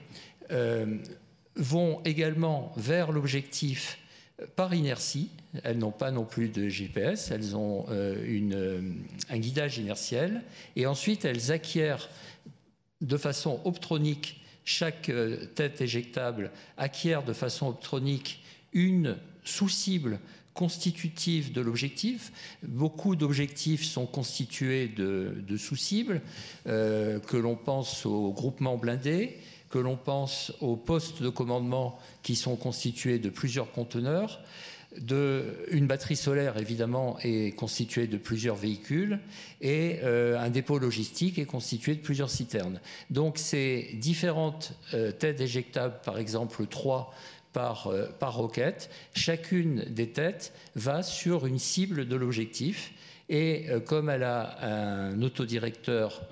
vont également vers l'objectif par inertie. Elles n'ont pas non plus de GPS, elles ont un guidage inertiel, et ensuite elles acquièrent de façon optronique, chaque tête éjectable acquiert de façon optronique une sous-cible constitutive de l'objectif. Beaucoup d'objectifs sont constitués de sous-cibles, que l'on pense aux groupements blindés, que l'on pense aux postes de commandement qui sont constitués de plusieurs conteneurs. Une batterie solaire, évidemment, est constituée de plusieurs véhicules et un dépôt logistique est constitué de plusieurs citernes. Donc, ces différentes têtes éjectables, par exemple 3 par roquette, chacune des têtes va sur une cible de l'objectif. Et comme elle a un autodirecteur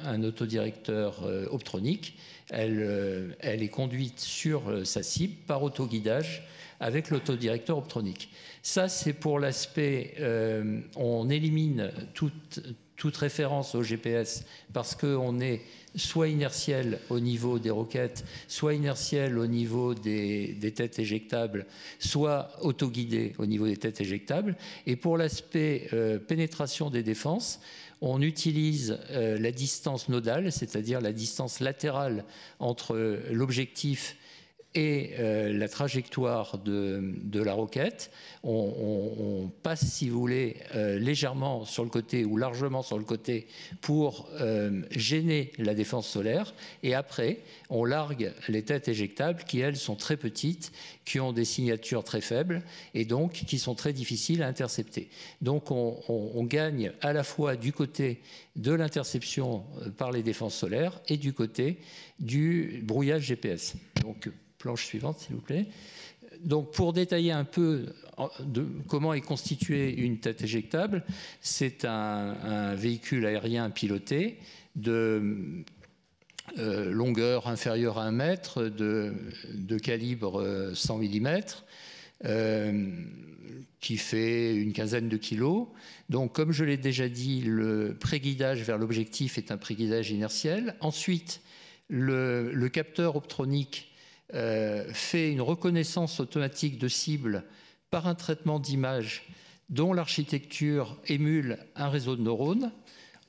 optronique, elle est conduite sur sa cible par autoguidage avec l'autodirecteur optronique. Ça, c'est pour l'aspect, on élimine toute référence au GPS parce qu'on est soit inertiel au niveau des roquettes, soit inertiel au niveau des têtes éjectables, soit autoguidé au niveau des têtes éjectables. Et pour l'aspect pénétration des défenses, on utilise la distance nodale, c'est-à-dire la distance latérale entre l'objectif et la trajectoire de la roquette. On passe, si vous voulez, légèrement sur le côté ou largement sur le côté pour gêner la défense solaire. Et après, on largue les têtes éjectables qui, elles, sont très petites, qui ont des signatures très faibles et donc qui sont très difficiles à intercepter. Donc on gagne à la fois du côté de l'interception par les défenses solaires et du côté du brouillage GPS. Donc, planche suivante, s'il vous plaît. Donc, pour détailler un peu de comment est constituée une tête éjectable, c'est un véhicule aérien piloté de longueur inférieure à 1 mètre, de calibre 100 mm, qui fait une quinzaine de kilos. Donc, comme je l'ai déjà dit, le préguidage vers l'objectif est un préguidage inertiel. Ensuite, le capteur optronique fait une reconnaissance automatique de cible par un traitement d'image dont l'architecture émule un réseau de neurones.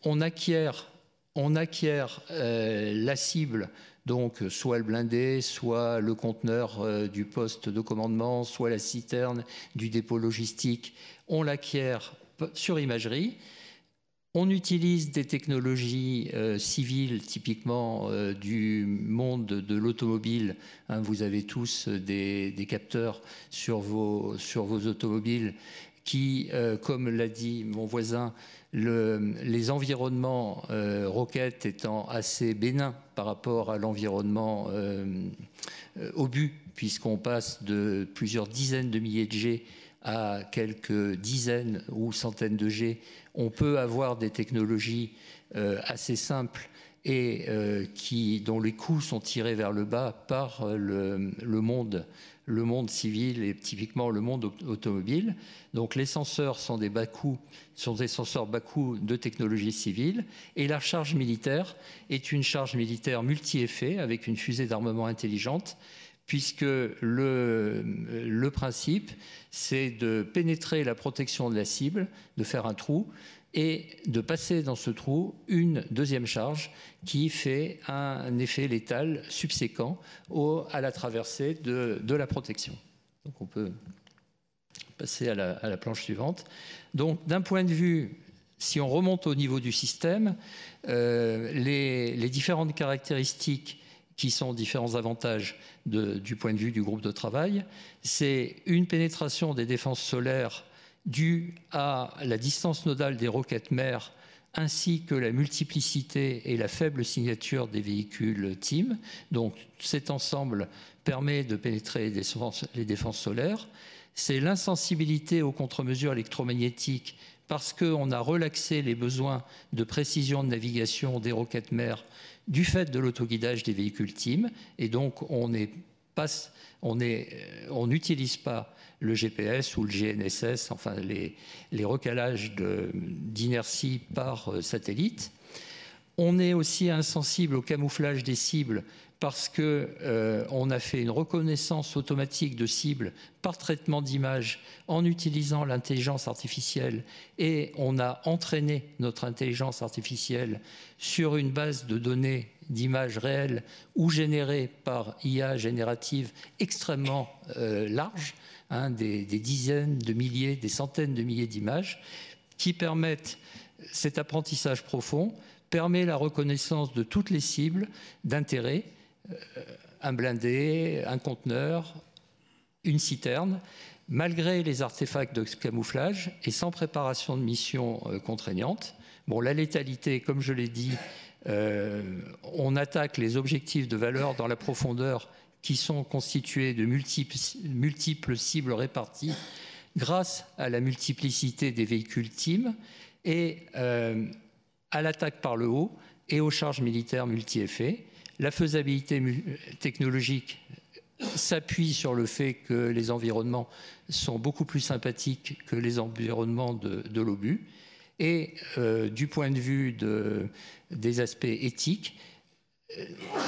On acquiert la cible, donc soit le blindé, soit le conteneur du poste de commandement, soit la citerne du dépôt logistique. On l'acquiert sur imagerie. On utilise des technologies civiles, typiquement du monde de l'automobile. Hein, vous avez tous des capteurs sur vos automobiles qui, comme l'a dit mon voisin, les environnements roquettes étant assez bénins par rapport à l'environnement obus, puisqu'on passe de plusieurs dizaines de milliers de G à quelques dizaines ou centaines de G, on peut avoir des technologies assez simples et dont les coûts sont tirés vers le bas par le monde civil et typiquement le monde automobile. Donc les senseurs sont des senseurs bas coût de technologie civile, et la charge militaire est une charge militaire multi-effet avec une fusée d'armement intelligente, puisque le principe, c'est de pénétrer la protection de la cible, de faire un trou, et de passer dans ce trou une deuxième charge qui fait un effet létal subséquent à la traversée de la protection. Donc on peut passer à la planche suivante. Donc d'un point de vue, si on remonte au niveau du système, les différentes caractéristiques qui sont différents avantages du point de vue du groupe de travail, c'est une pénétration des défenses solaires due à la distance nodale des roquettes mères ainsi que la multiplicité et la faible signature des véhicules TEAM. Donc cet ensemble permet de pénétrer les défenses solaires. C'est l'insensibilité aux contre-mesures électromagnétiques parce qu'on a relaxé les besoins de précision de navigation des roquettes mères du fait de l'autoguidage des véhicules TEAM, et donc on n'utilise pas le GPS ou le GNSS, enfin les recalages d'inertie par satellite. On est aussi insensible au camouflage des cibles parce qu'on a fait une reconnaissance automatique de cibles par traitement d'image en utilisant l'intelligence artificielle, et on a entraîné notre intelligence artificielle sur une base de données d'images réelles ou générées par IA générative extrêmement large, des dizaines de milliers, des centaines de milliers d'images qui permettent cet apprentissage profond, permet la reconnaissance de toutes les cibles d'intérêt, un blindé, un conteneur, une citerne, malgré les artefacts de camouflage et sans préparation de mission contraignante. Bon, la létalité, comme je l'ai dit, on attaque les objectifs de valeur dans la profondeur qui sont constitués de multiples cibles réparties grâce à la multiplicité des véhicules TEAM et à l'attaque par le haut et aux charges militaires multi-effets. La faisabilité technologique s'appuie sur le fait que les environnements sont beaucoup plus sympathiques que les environnements de l'obus. Et du point de vue des aspects éthiques,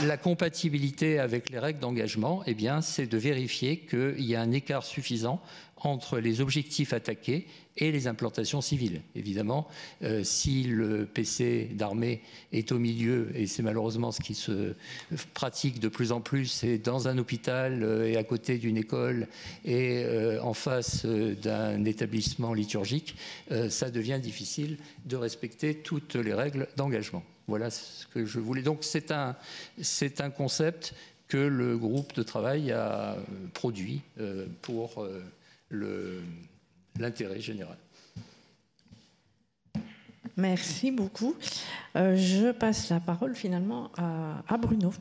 la compatibilité avec les règles d'engagement, eh bien, c'est de vérifier qu'il y a un écart suffisant entre les objectifs attaqués et les implantations civiles. Évidemment, si le PC d'armée est au milieu, et c'est malheureusement ce qui se pratique de plus en plus, c'est dans un hôpital et à côté d'une école et en face d'un établissement liturgique, ça devient difficile de respecter toutes les règles d'engagement. Voilà ce que je voulais. Donc c'est un concept que le groupe de travail a produit pour l'intérêt général. Merci beaucoup. Je passe la parole finalement à Bruno.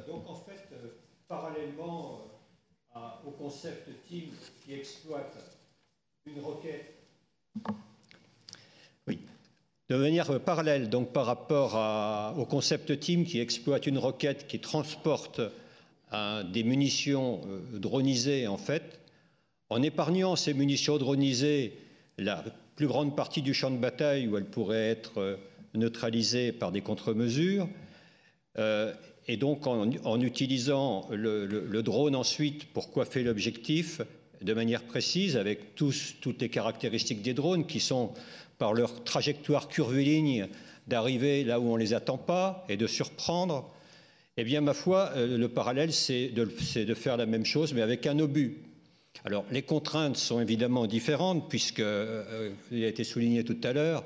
Donc en fait, parallèlement au concept TEAM qui exploite une roquette. Oui. De manière parallèle, donc par rapport au concept TEAM qui exploite une roquette qui transporte des munitions dronisées, en fait, en épargnant ces munitions dronisées la plus grande partie du champ de bataille où elles pourraient être neutralisées par des contre-mesures, et donc en utilisant le drone ensuite pour coiffer l'objectif de manière précise avec toutes les caractéristiques des drones qui sont par leur trajectoire curviligne d'arriver là où on ne les attend pas et de surprendre, eh bien ma foi, le parallèle c'est de faire la même chose mais avec un obus. Alors les contraintes sont évidemment différentes puisque, il a été souligné tout à l'heure,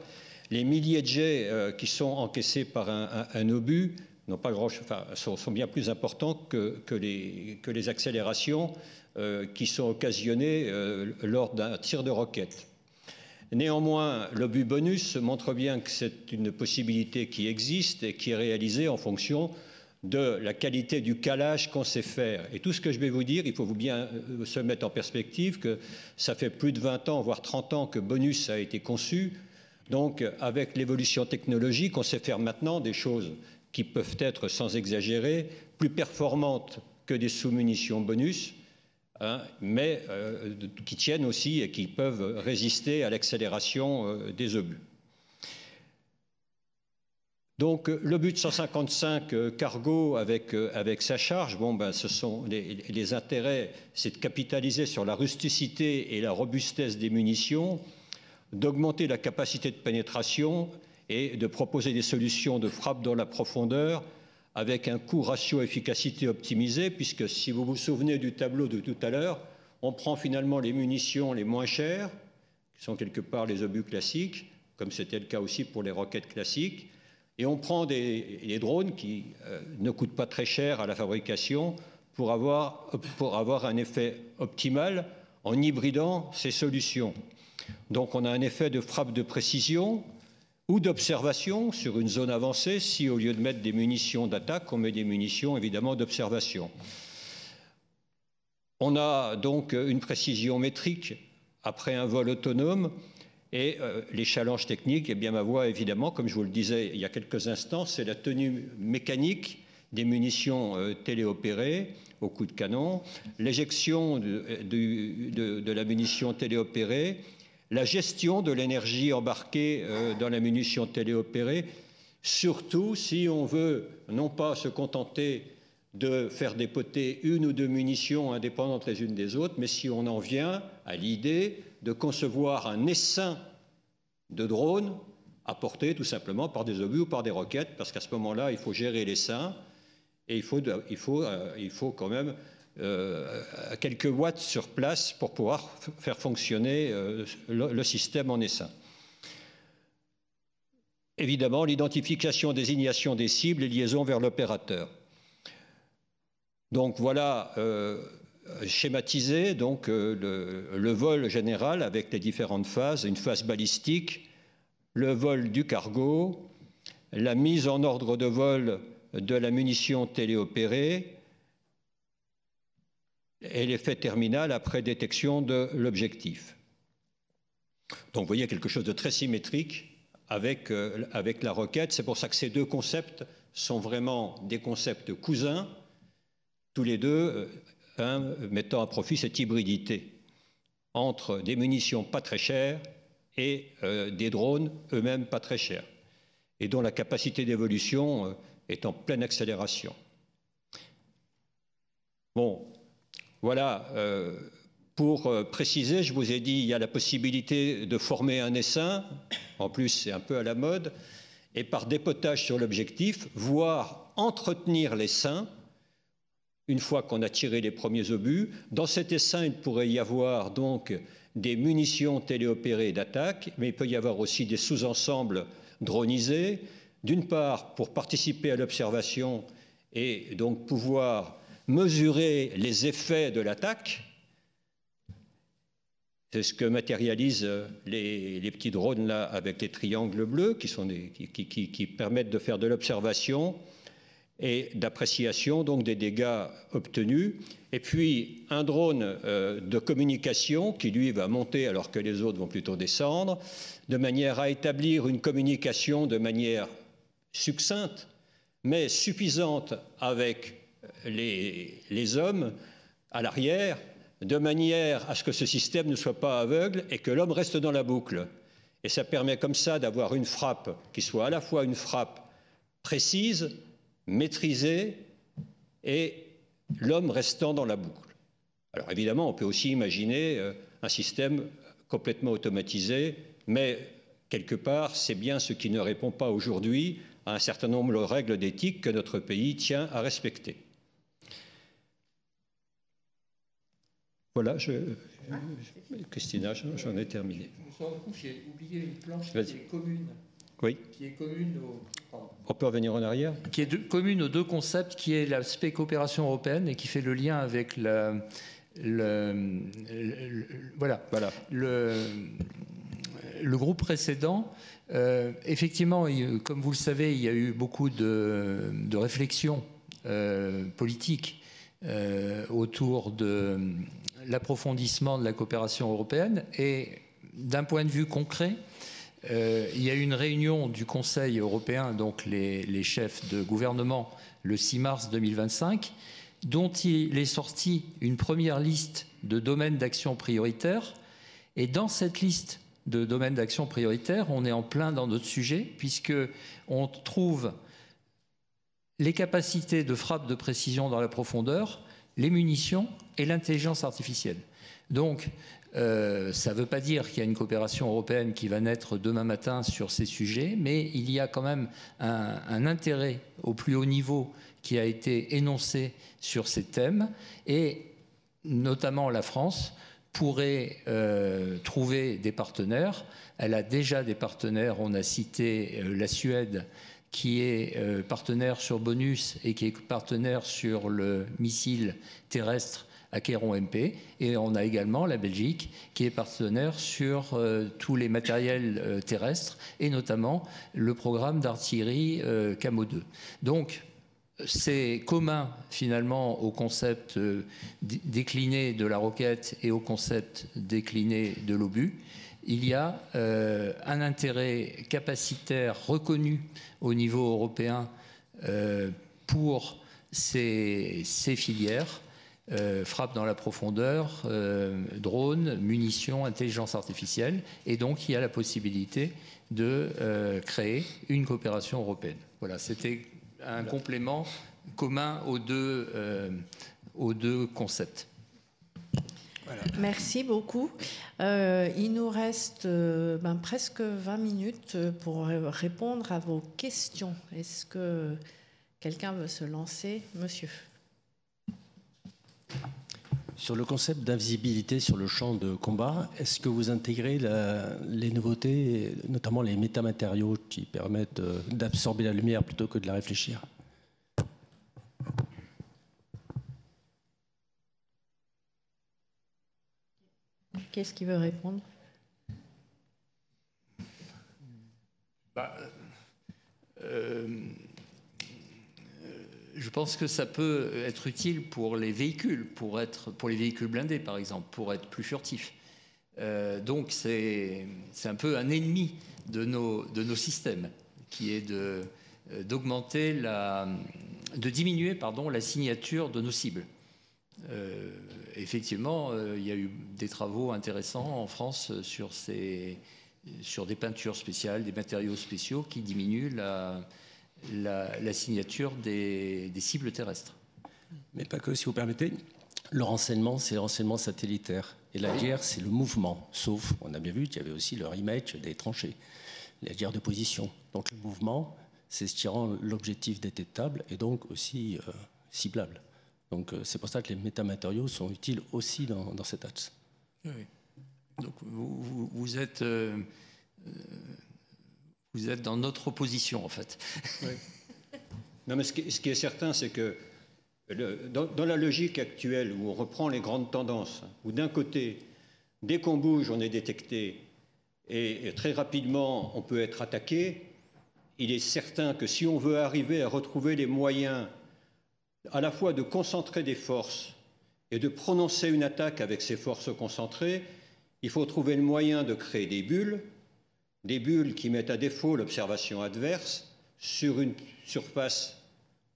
les milliers de jets qui sont encaissés par un obus n'ont pas grand-chose, enfin, sont bien plus importants que les accélérations qui sont occasionnées lors d'un tir de roquette. Néanmoins, l'obus bonus montre bien que c'est une possibilité qui existe et qui est réalisée en fonction de la qualité du calage qu'on sait faire. Et tout ce que je vais vous dire, il faut bien se mettre en perspective que ça fait plus de 20 ans, voire 30 ans que Bonus a été conçu. Donc, avec l'évolution technologique, on sait faire maintenant des choses qui peuvent être, sans exagérer, plus performantes que des sous-munitions Bonus, hein, mais qui tiennent aussi et qui peuvent résister à l'accélération des obus. Donc, le but 155 cargo avec sa charge, bon, ben, ce sont les intérêts, c'est de capitaliser sur la rusticité et la robustesse des munitions, d'augmenter la capacité de pénétration et de proposer des solutions de frappe dans la profondeur avec un coût ratio-efficacité optimisé, puisque si vous vous souvenez du tableau de tout à l'heure, on prend finalement les munitions les moins chères, qui sont quelque part les obus classiques, comme c'était le cas aussi pour les roquettes classiques, et on prend des drones qui ne coûtent pas très cher à la fabrication pour avoir un effet optimal en hybridant ces solutions. Donc on a un effet de frappe de précision ou d'observation sur une zone avancée si au lieu de mettre des munitions d'attaque, on met des munitions évidemment d'observation. On a donc une précision métrique après un vol autonome. Et les challenges techniques, eh bien, ma voix, évidemment, comme je vous le disais il y a quelques instants, c'est la tenue mécanique des munitions téléopérées au coup de canon, l'éjection de la munition téléopérée, la gestion de l'énergie embarquée dans la munition téléopérée, surtout si on veut non pas se contenter de faire dépoter une ou deux munitions indépendantes les unes des autres, mais si on en vient à l'idée de concevoir un essaim de drones apportés tout simplement par des obus ou par des roquettes, parce qu'à ce moment-là, il faut gérer l'essaim et il faut quand même quelques watts sur place pour pouvoir faire fonctionner le système en essaim. Évidemment, l'identification, désignation des cibles et liaison vers l'opérateur. Donc voilà schématisé donc, le vol général avec les différentes phases, une phase balistique, le vol du cargo, la mise en ordre de vol de la munition téléopérée et l'effet terminal après détection de l'objectif. Donc vous voyez quelque chose de très symétrique avec la roquette. C'est pour ça que ces deux concepts sont vraiment des concepts cousins, tous les deux mettant à profit cette hybridité entre des munitions pas très chères et des drones eux-mêmes pas très chers, et dont la capacité d'évolution est en pleine accélération. Bon, voilà, pour préciser, je vous ai dit, il y a la possibilité de former un essaim, en plus c'est un peu à la mode, et par dépotage sur l'objectif, voire entretenir l'essaim. Une fois qu'on a tiré les premiers obus, dans cet essaim, il pourrait y avoir donc des munitions téléopérées d'attaque, mais il peut y avoir aussi des sous-ensembles dronisés, d'une part pour participer à l'observation et donc pouvoir mesurer les effets de l'attaque. C'est ce que matérialisent les petits drones là avec les triangles bleus qui permettent de faire de l'observation et d'appréciation donc des dégâts obtenus. Et puis un drone de communication qui lui va monter alors que les autres vont plutôt descendre, de manière à établir une communication de manière succincte mais suffisante avec les hommes à l'arrière, de manière à ce que ce système ne soit pas aveugle et que l'homme reste dans la boucle. Et ça permet comme ça d'avoir une frappe qui soit à la fois une frappe précise, maîtrisé et l'homme restant dans la boucle. Alors évidemment, on peut aussi imaginer un système complètement automatisé, mais quelque part, c'est bien ce qui ne répond pas aujourd'hui à un certain nombre de règles d'éthique que notre pays tient à respecter. Voilà, Christina, j'en ai terminé. Je me suis rendu compte que j'ai oublié une planche qui est commune. Oui. Qui est commune On peut revenir en arrière. Qui est commune aux deux concepts, qui est l'aspect coopération européenne et qui fait le lien avec le groupe précédent. Effectivement, comme vous le savez, il y a eu beaucoup de réflexions politique autour de l'approfondissement de la coopération européenne. Et d'un point de vue concret, il y a eu une réunion du Conseil européen, donc les chefs de gouvernement, le 6 mars 2025, dont il est sorti une première liste de domaines d'action prioritaires. Et dans cette liste de domaines d'action prioritaires, on est en plein dans notre sujet, puisqu'on trouve les capacités de frappe de précision dans la profondeur, les munitions et l'intelligence artificielle. Donc, ça ne veut pas dire qu'il y a une coopération européenne qui va naître demain matin sur ces sujets, mais il y a quand même un intérêt au plus haut niveau qui a été énoncé sur ces thèmes, et notamment la France pourrait trouver des partenaires. Elle a déjà des partenaires, on a cité la Suède, qui est partenaire sur Bonus et qui est partenaire sur le missile terrestre Acheron MP, et on a également la Belgique qui est partenaire sur tous les matériels terrestres et notamment le programme d'artillerie Camo 2. Donc c'est commun finalement au concept décliné de la roquette et au concept décliné de l'obus. Il y a un intérêt capacitaire reconnu au niveau européen pour ces filières. Frappe dans la profondeur, drones, munitions, intelligence artificielle. Et donc, il y a la possibilité de créer une coopération européenne. Voilà, c'était un complément commun aux deux concepts. Voilà. Merci beaucoup. Il nous reste presque 20 minutes pour répondre à vos questions. Est-ce que quelqu'un veut se lancer? Monsieur. Sur le concept d'invisibilité sur le champ de combat, est-ce que vous intégrez les nouveautés, notamment les métamatériaux qui permettent d'absorber la lumière plutôt que de la réfléchir? Qu'est-ce qui veut répondre? Je pense que ça peut être utile pour les véhicules, pour les véhicules blindés par exemple, pour être plus furtifs. Donc c'est un peu un ennemi de nos systèmes, qui est de diminuer la signature de nos cibles. Effectivement, il y a eu des travaux intéressants en France sur des peintures spéciales, des matériaux spéciaux qui diminuent la signature des cibles terrestres. Mais pas que, si vous permettez. Le renseignement, c'est le renseignement satellitaire. Et la guerre, c'est le mouvement. Sauf, on a bien vu qu'il y avait aussi le rematch des tranchées, la guerre de position. Donc le mouvement, c'est ce qui rend l'objectif détectable et donc aussi ciblable. Donc c'est pour ça que les métamatériaux sont utiles aussi dans cet axe. Oui. Donc vous êtes dans notre opposition, en fait. Oui. Non, mais ce qui est certain, c'est que dans la logique actuelle, où on reprend les grandes tendances, où d'un côté, dès qu'on bouge, on est détecté, et très rapidement, on peut être attaqué, il est certain que si on veut arriver à retrouver les moyens à la fois de concentrer des forces et de prononcer une attaque avec ces forces concentrées, il faut trouver le moyen de créer des bulles qui mettent à défaut l'observation adverse sur une surface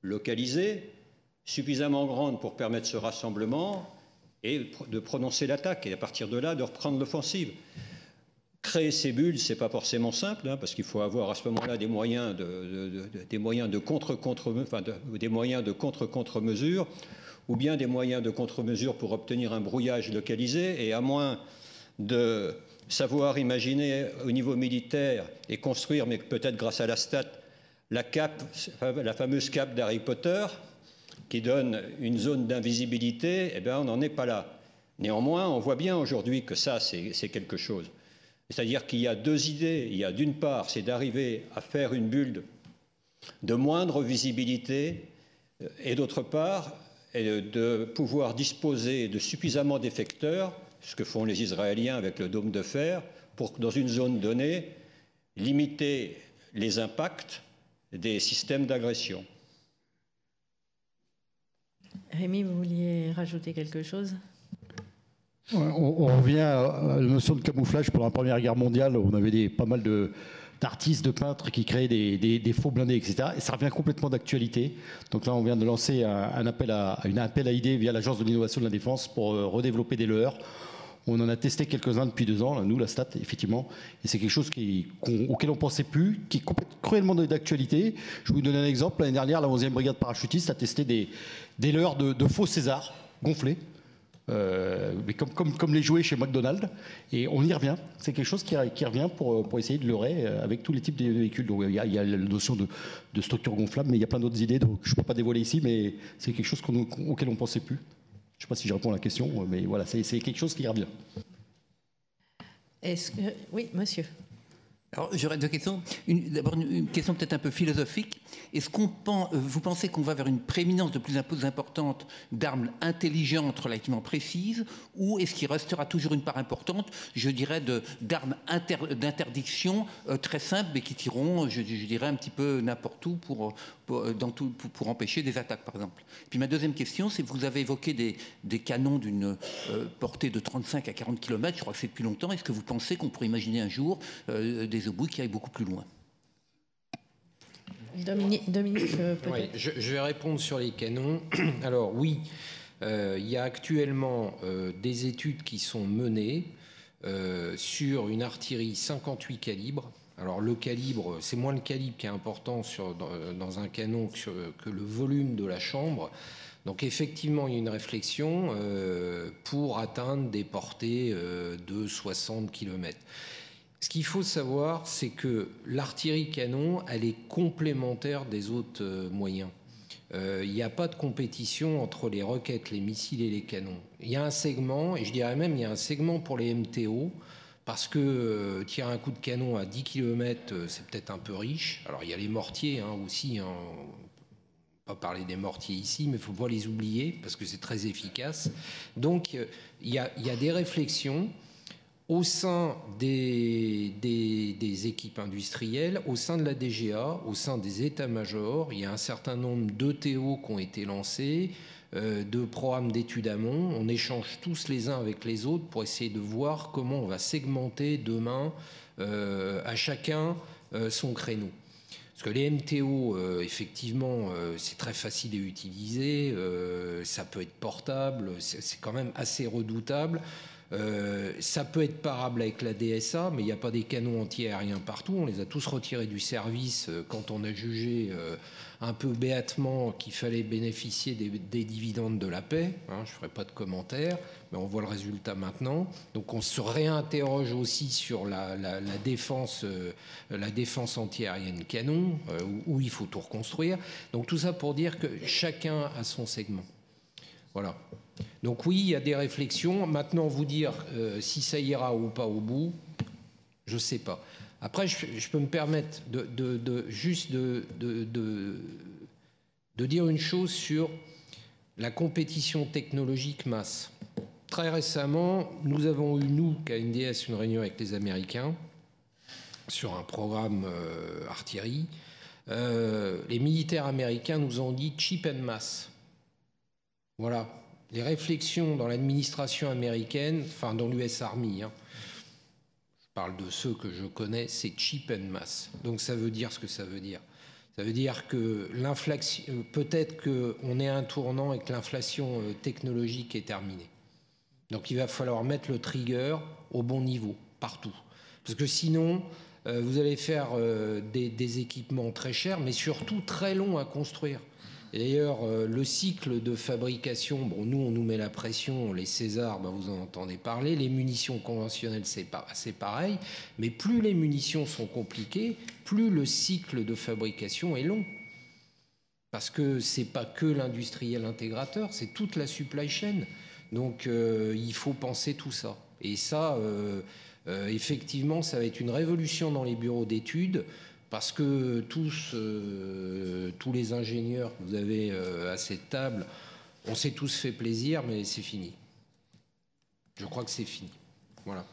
localisée, suffisamment grande pour permettre ce rassemblement et de prononcer l'attaque, et à partir de là, de reprendre l'offensive. Créer ces bulles, ce n'est pas forcément simple, parce qu'il faut avoir à ce moment-là des moyens de contre-contre-mesure, ou bien des moyens de contre-mesure pour obtenir un brouillage localisé, et à moins de savoir imaginer au niveau militaire et construire, mais peut-être grâce à la STAT, la fameuse cape d'Harry Potter, qui donne une zone d'invisibilité, eh bien, on n'en est pas là. Néanmoins, on voit bien aujourd'hui que ça, c'est quelque chose. C'est-à-dire qu'il y a deux idées. Il y a d'une part, c'est d'arriver à faire une bulle de moindre visibilité, et d'autre part, de pouvoir disposer de suffisamment d'effecteurs, ce que font les Israéliens avec le dôme de fer, pour, dans une zone donnée, limiter les impacts des systèmes d'agression. Rémi, vous vouliez rajouter quelque chose? On revient à la notion de camouflage. Pendant la Première Guerre mondiale, on avait pas mal d'artistes, de peintres qui créaient des faux blindés, etc. Et ça revient complètement d'actualité. Donc là, on vient de lancer un appel à idées via l'Agence de l'innovation de la défense pour redévelopper des leurres. On en a testé quelques-uns depuis 2 ans, là, nous, la STAT, effectivement. Et c'est quelque chose auquel on ne pensait plus, qui est cruellement d'actualité. Je vais vous donner un exemple. L'année dernière, la 11e brigade parachutiste a testé des leurres de faux César gonflés. Mais comme les jouets chez McDonald's, et on y revient. C'est quelque chose qui revient pour essayer de leurrer avec tous les types de véhicules. Donc, il y a la notion de structure gonflable, mais il y a plein d'autres idées, donc je ne peux pas dévoiler ici, mais c'est quelque chose auquel on ne pensait plus. Je ne sais pas si je réponds à la question, mais voilà, c'est quelque chose qui revient. Oui, monsieur. Alors, j'aurais 2 questions. D'abord, une question peut-être un peu philosophique. Est-ce vous pensez qu'on va vers une prééminence de plus en plus importante d'armes intelligentes relativement précises, ou est-ce qu'il restera toujours une part importante, je dirais, d'armes d'interdiction très simples, mais qui tireront, je dirais, un petit peu n'importe où pour empêcher des attaques, par exemple? Puis ma deuxième question, c'est que vous avez évoqué des canons d'une portée de 35 à 40 km, je crois que c'est depuis longtemps. Est-ce que vous pensez qu'on pourrait imaginer un jour des obus qui aillent beaucoup plus loin? Dominique, peut-être. Oui, je vais répondre sur les canons. Alors oui, il y a actuellement des études qui sont menées sur une artillerie 58 calibres. Alors le calibre, c'est moins le calibre qui est important dans un canon que le volume de la chambre. Donc effectivement, il y a une réflexion pour atteindre des portées de 60 km. Ce qu'il faut savoir, c'est que l'artillerie canon, elle est complémentaire des autres moyens. Il n'y a pas de compétition entre les roquettes, les missiles et les canons. Il y a un segment, et je dirais même il y a un segment pour les MTO, parce que tirer un coup de canon à 10 km, c'est peut-être un peu riche. Alors il y a les mortiers aussi, on ne va pas parler des mortiers ici, mais il ne faut pas les oublier, parce que c'est très efficace. Donc il y a des réflexions au sein des équipes industrielles, au sein de la DGA, au sein des états-majors. Il y a un certain nombre d'ETO qui ont été lancés, de programmes d'études amont. On échange tous les uns avec les autres pour essayer de voir comment on va segmenter demain à chacun son créneau. Parce que les MTO, effectivement, c'est très facile à utiliser, ça peut être portable, c'est quand même assez redoutable. Ça peut être parable avec la DSA, mais il n'y a pas des canons anti-aériens partout. On les a tous retirés du service quand on a jugé un peu béatement qu'il fallait bénéficier des dividendes de la paix. Je ne ferai pas de commentaires, mais on voit le résultat maintenant. Donc on se réinterroge aussi sur la défense anti-aérienne canon, où il faut tout reconstruire. Donc tout ça pour dire que chacun a son segment. Voilà. Donc oui, il y a des réflexions. Maintenant, vous dire si ça ira ou pas au bout, je ne sais pas. Après, je peux me permettre de dire une chose sur la compétition technologique masse. Très récemment, nous avons eu, nous, KNDS, une réunion avec les Américains sur un programme artillerie. Les militaires américains nous ont dit cheap and mass. Voilà. Les réflexions dans l'administration américaine, enfin dans l'US Army, je parle de ceux que je connais, c'est cheap and mass. Donc ça veut dire ce que ça veut dire. Ça veut dire que l'inflation, peut-être qu'on est à un tournant et que l'inflation technologique est terminée. Donc il va falloir mettre le trigger au bon niveau, partout. Parce que sinon, vous allez faire des équipements très chers, mais surtout très longs à construire. Et d'ailleurs, le cycle de fabrication, bon, nous, on nous met la pression, les Césars, vous en entendez parler, les munitions conventionnelles, c'est pareil, mais plus les munitions sont compliquées, plus le cycle de fabrication est long. Parce que c'est pas que l'industriel intégrateur, c'est toute la supply chain. Donc, il faut penser tout ça. Et ça, effectivement, ça va être une révolution dans les bureaux d'études, parce que tous les ingénieurs que vous avez à cette table, on s'est tous fait plaisir, mais c'est fini. Je crois que c'est fini. Voilà.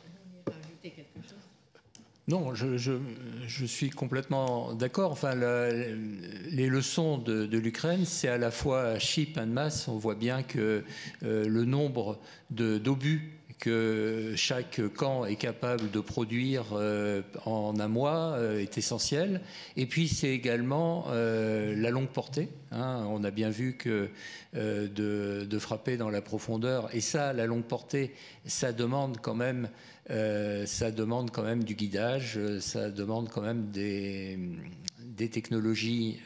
Non, je suis complètement d'accord. Enfin, les leçons de l'Ukraine, c'est à la fois cheap and mass. On voit bien que le nombre d'obus que chaque camp est capable de produire en un mois est essentiel. Et puis c'est également la longue portée. Hein. On a bien vu que de frapper dans la profondeur, et ça, la longue portée, ça demande quand même du guidage, ça demande quand même des technologies,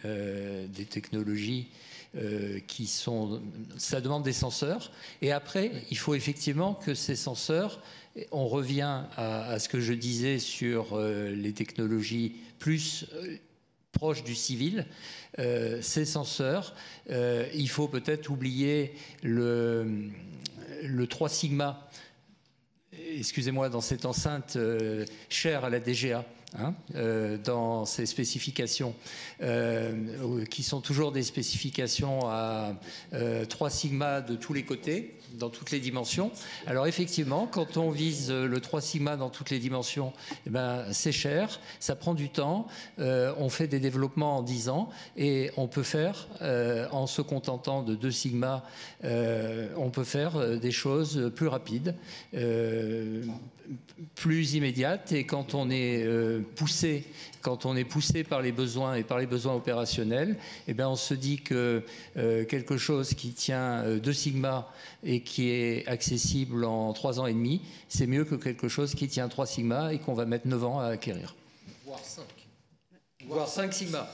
qui sont, ça demande des senseurs. Et après, il faut effectivement que ces senseurs, on revient à ce que je disais sur les technologies plus proches du civil, ces senseurs, il faut peut-être oublier le 3 sigma, excusez-moi, dans cette enceinte chère à la DGA. Hein, dans ces spécifications qui sont toujours des spécifications à 3 sigma de tous les côtés, dans toutes les dimensions. Alors effectivement, quand on vise le 3 sigma dans toutes les dimensions, eh ben, c'est cher, ça prend du temps, on fait des développements en 10 ans et on peut faire, en se contentant de 2 sigma, on peut faire des choses plus rapides, plus immédiate, et quand on est poussé par les besoins et par les besoins opérationnels, eh bien on se dit que quelque chose qui tient 2 sigma et qui est accessible en 3 ans et demi, c'est mieux que quelque chose qui tient 3 sigma et qu'on va mettre 9 ans à acquérir. Voire 5. Voire 5 sigma.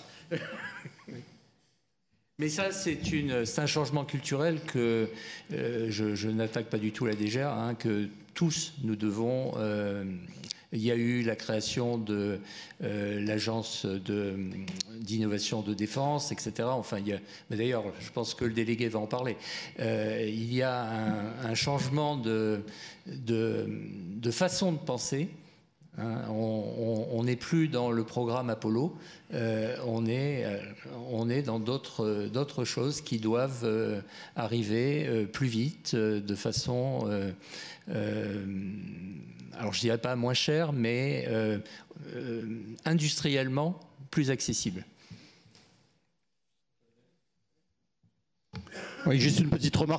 Mais ça, c'est un changement culturel que je n'attaque pas du tout la DGA, hein, que tous nous devons. Il y a eu la création de l'agence d'innovation de défense, etc. Enfin, mais d'ailleurs, je pense que le délégué va en parler. Il y a un changement de façon de penser. Hein, on n'est plus dans le programme Apollo, on est dans d'autres choses qui doivent arriver plus vite, de façon, alors je dirais pas moins chère, mais industriellement plus accessible. Oui, juste une petite remarque.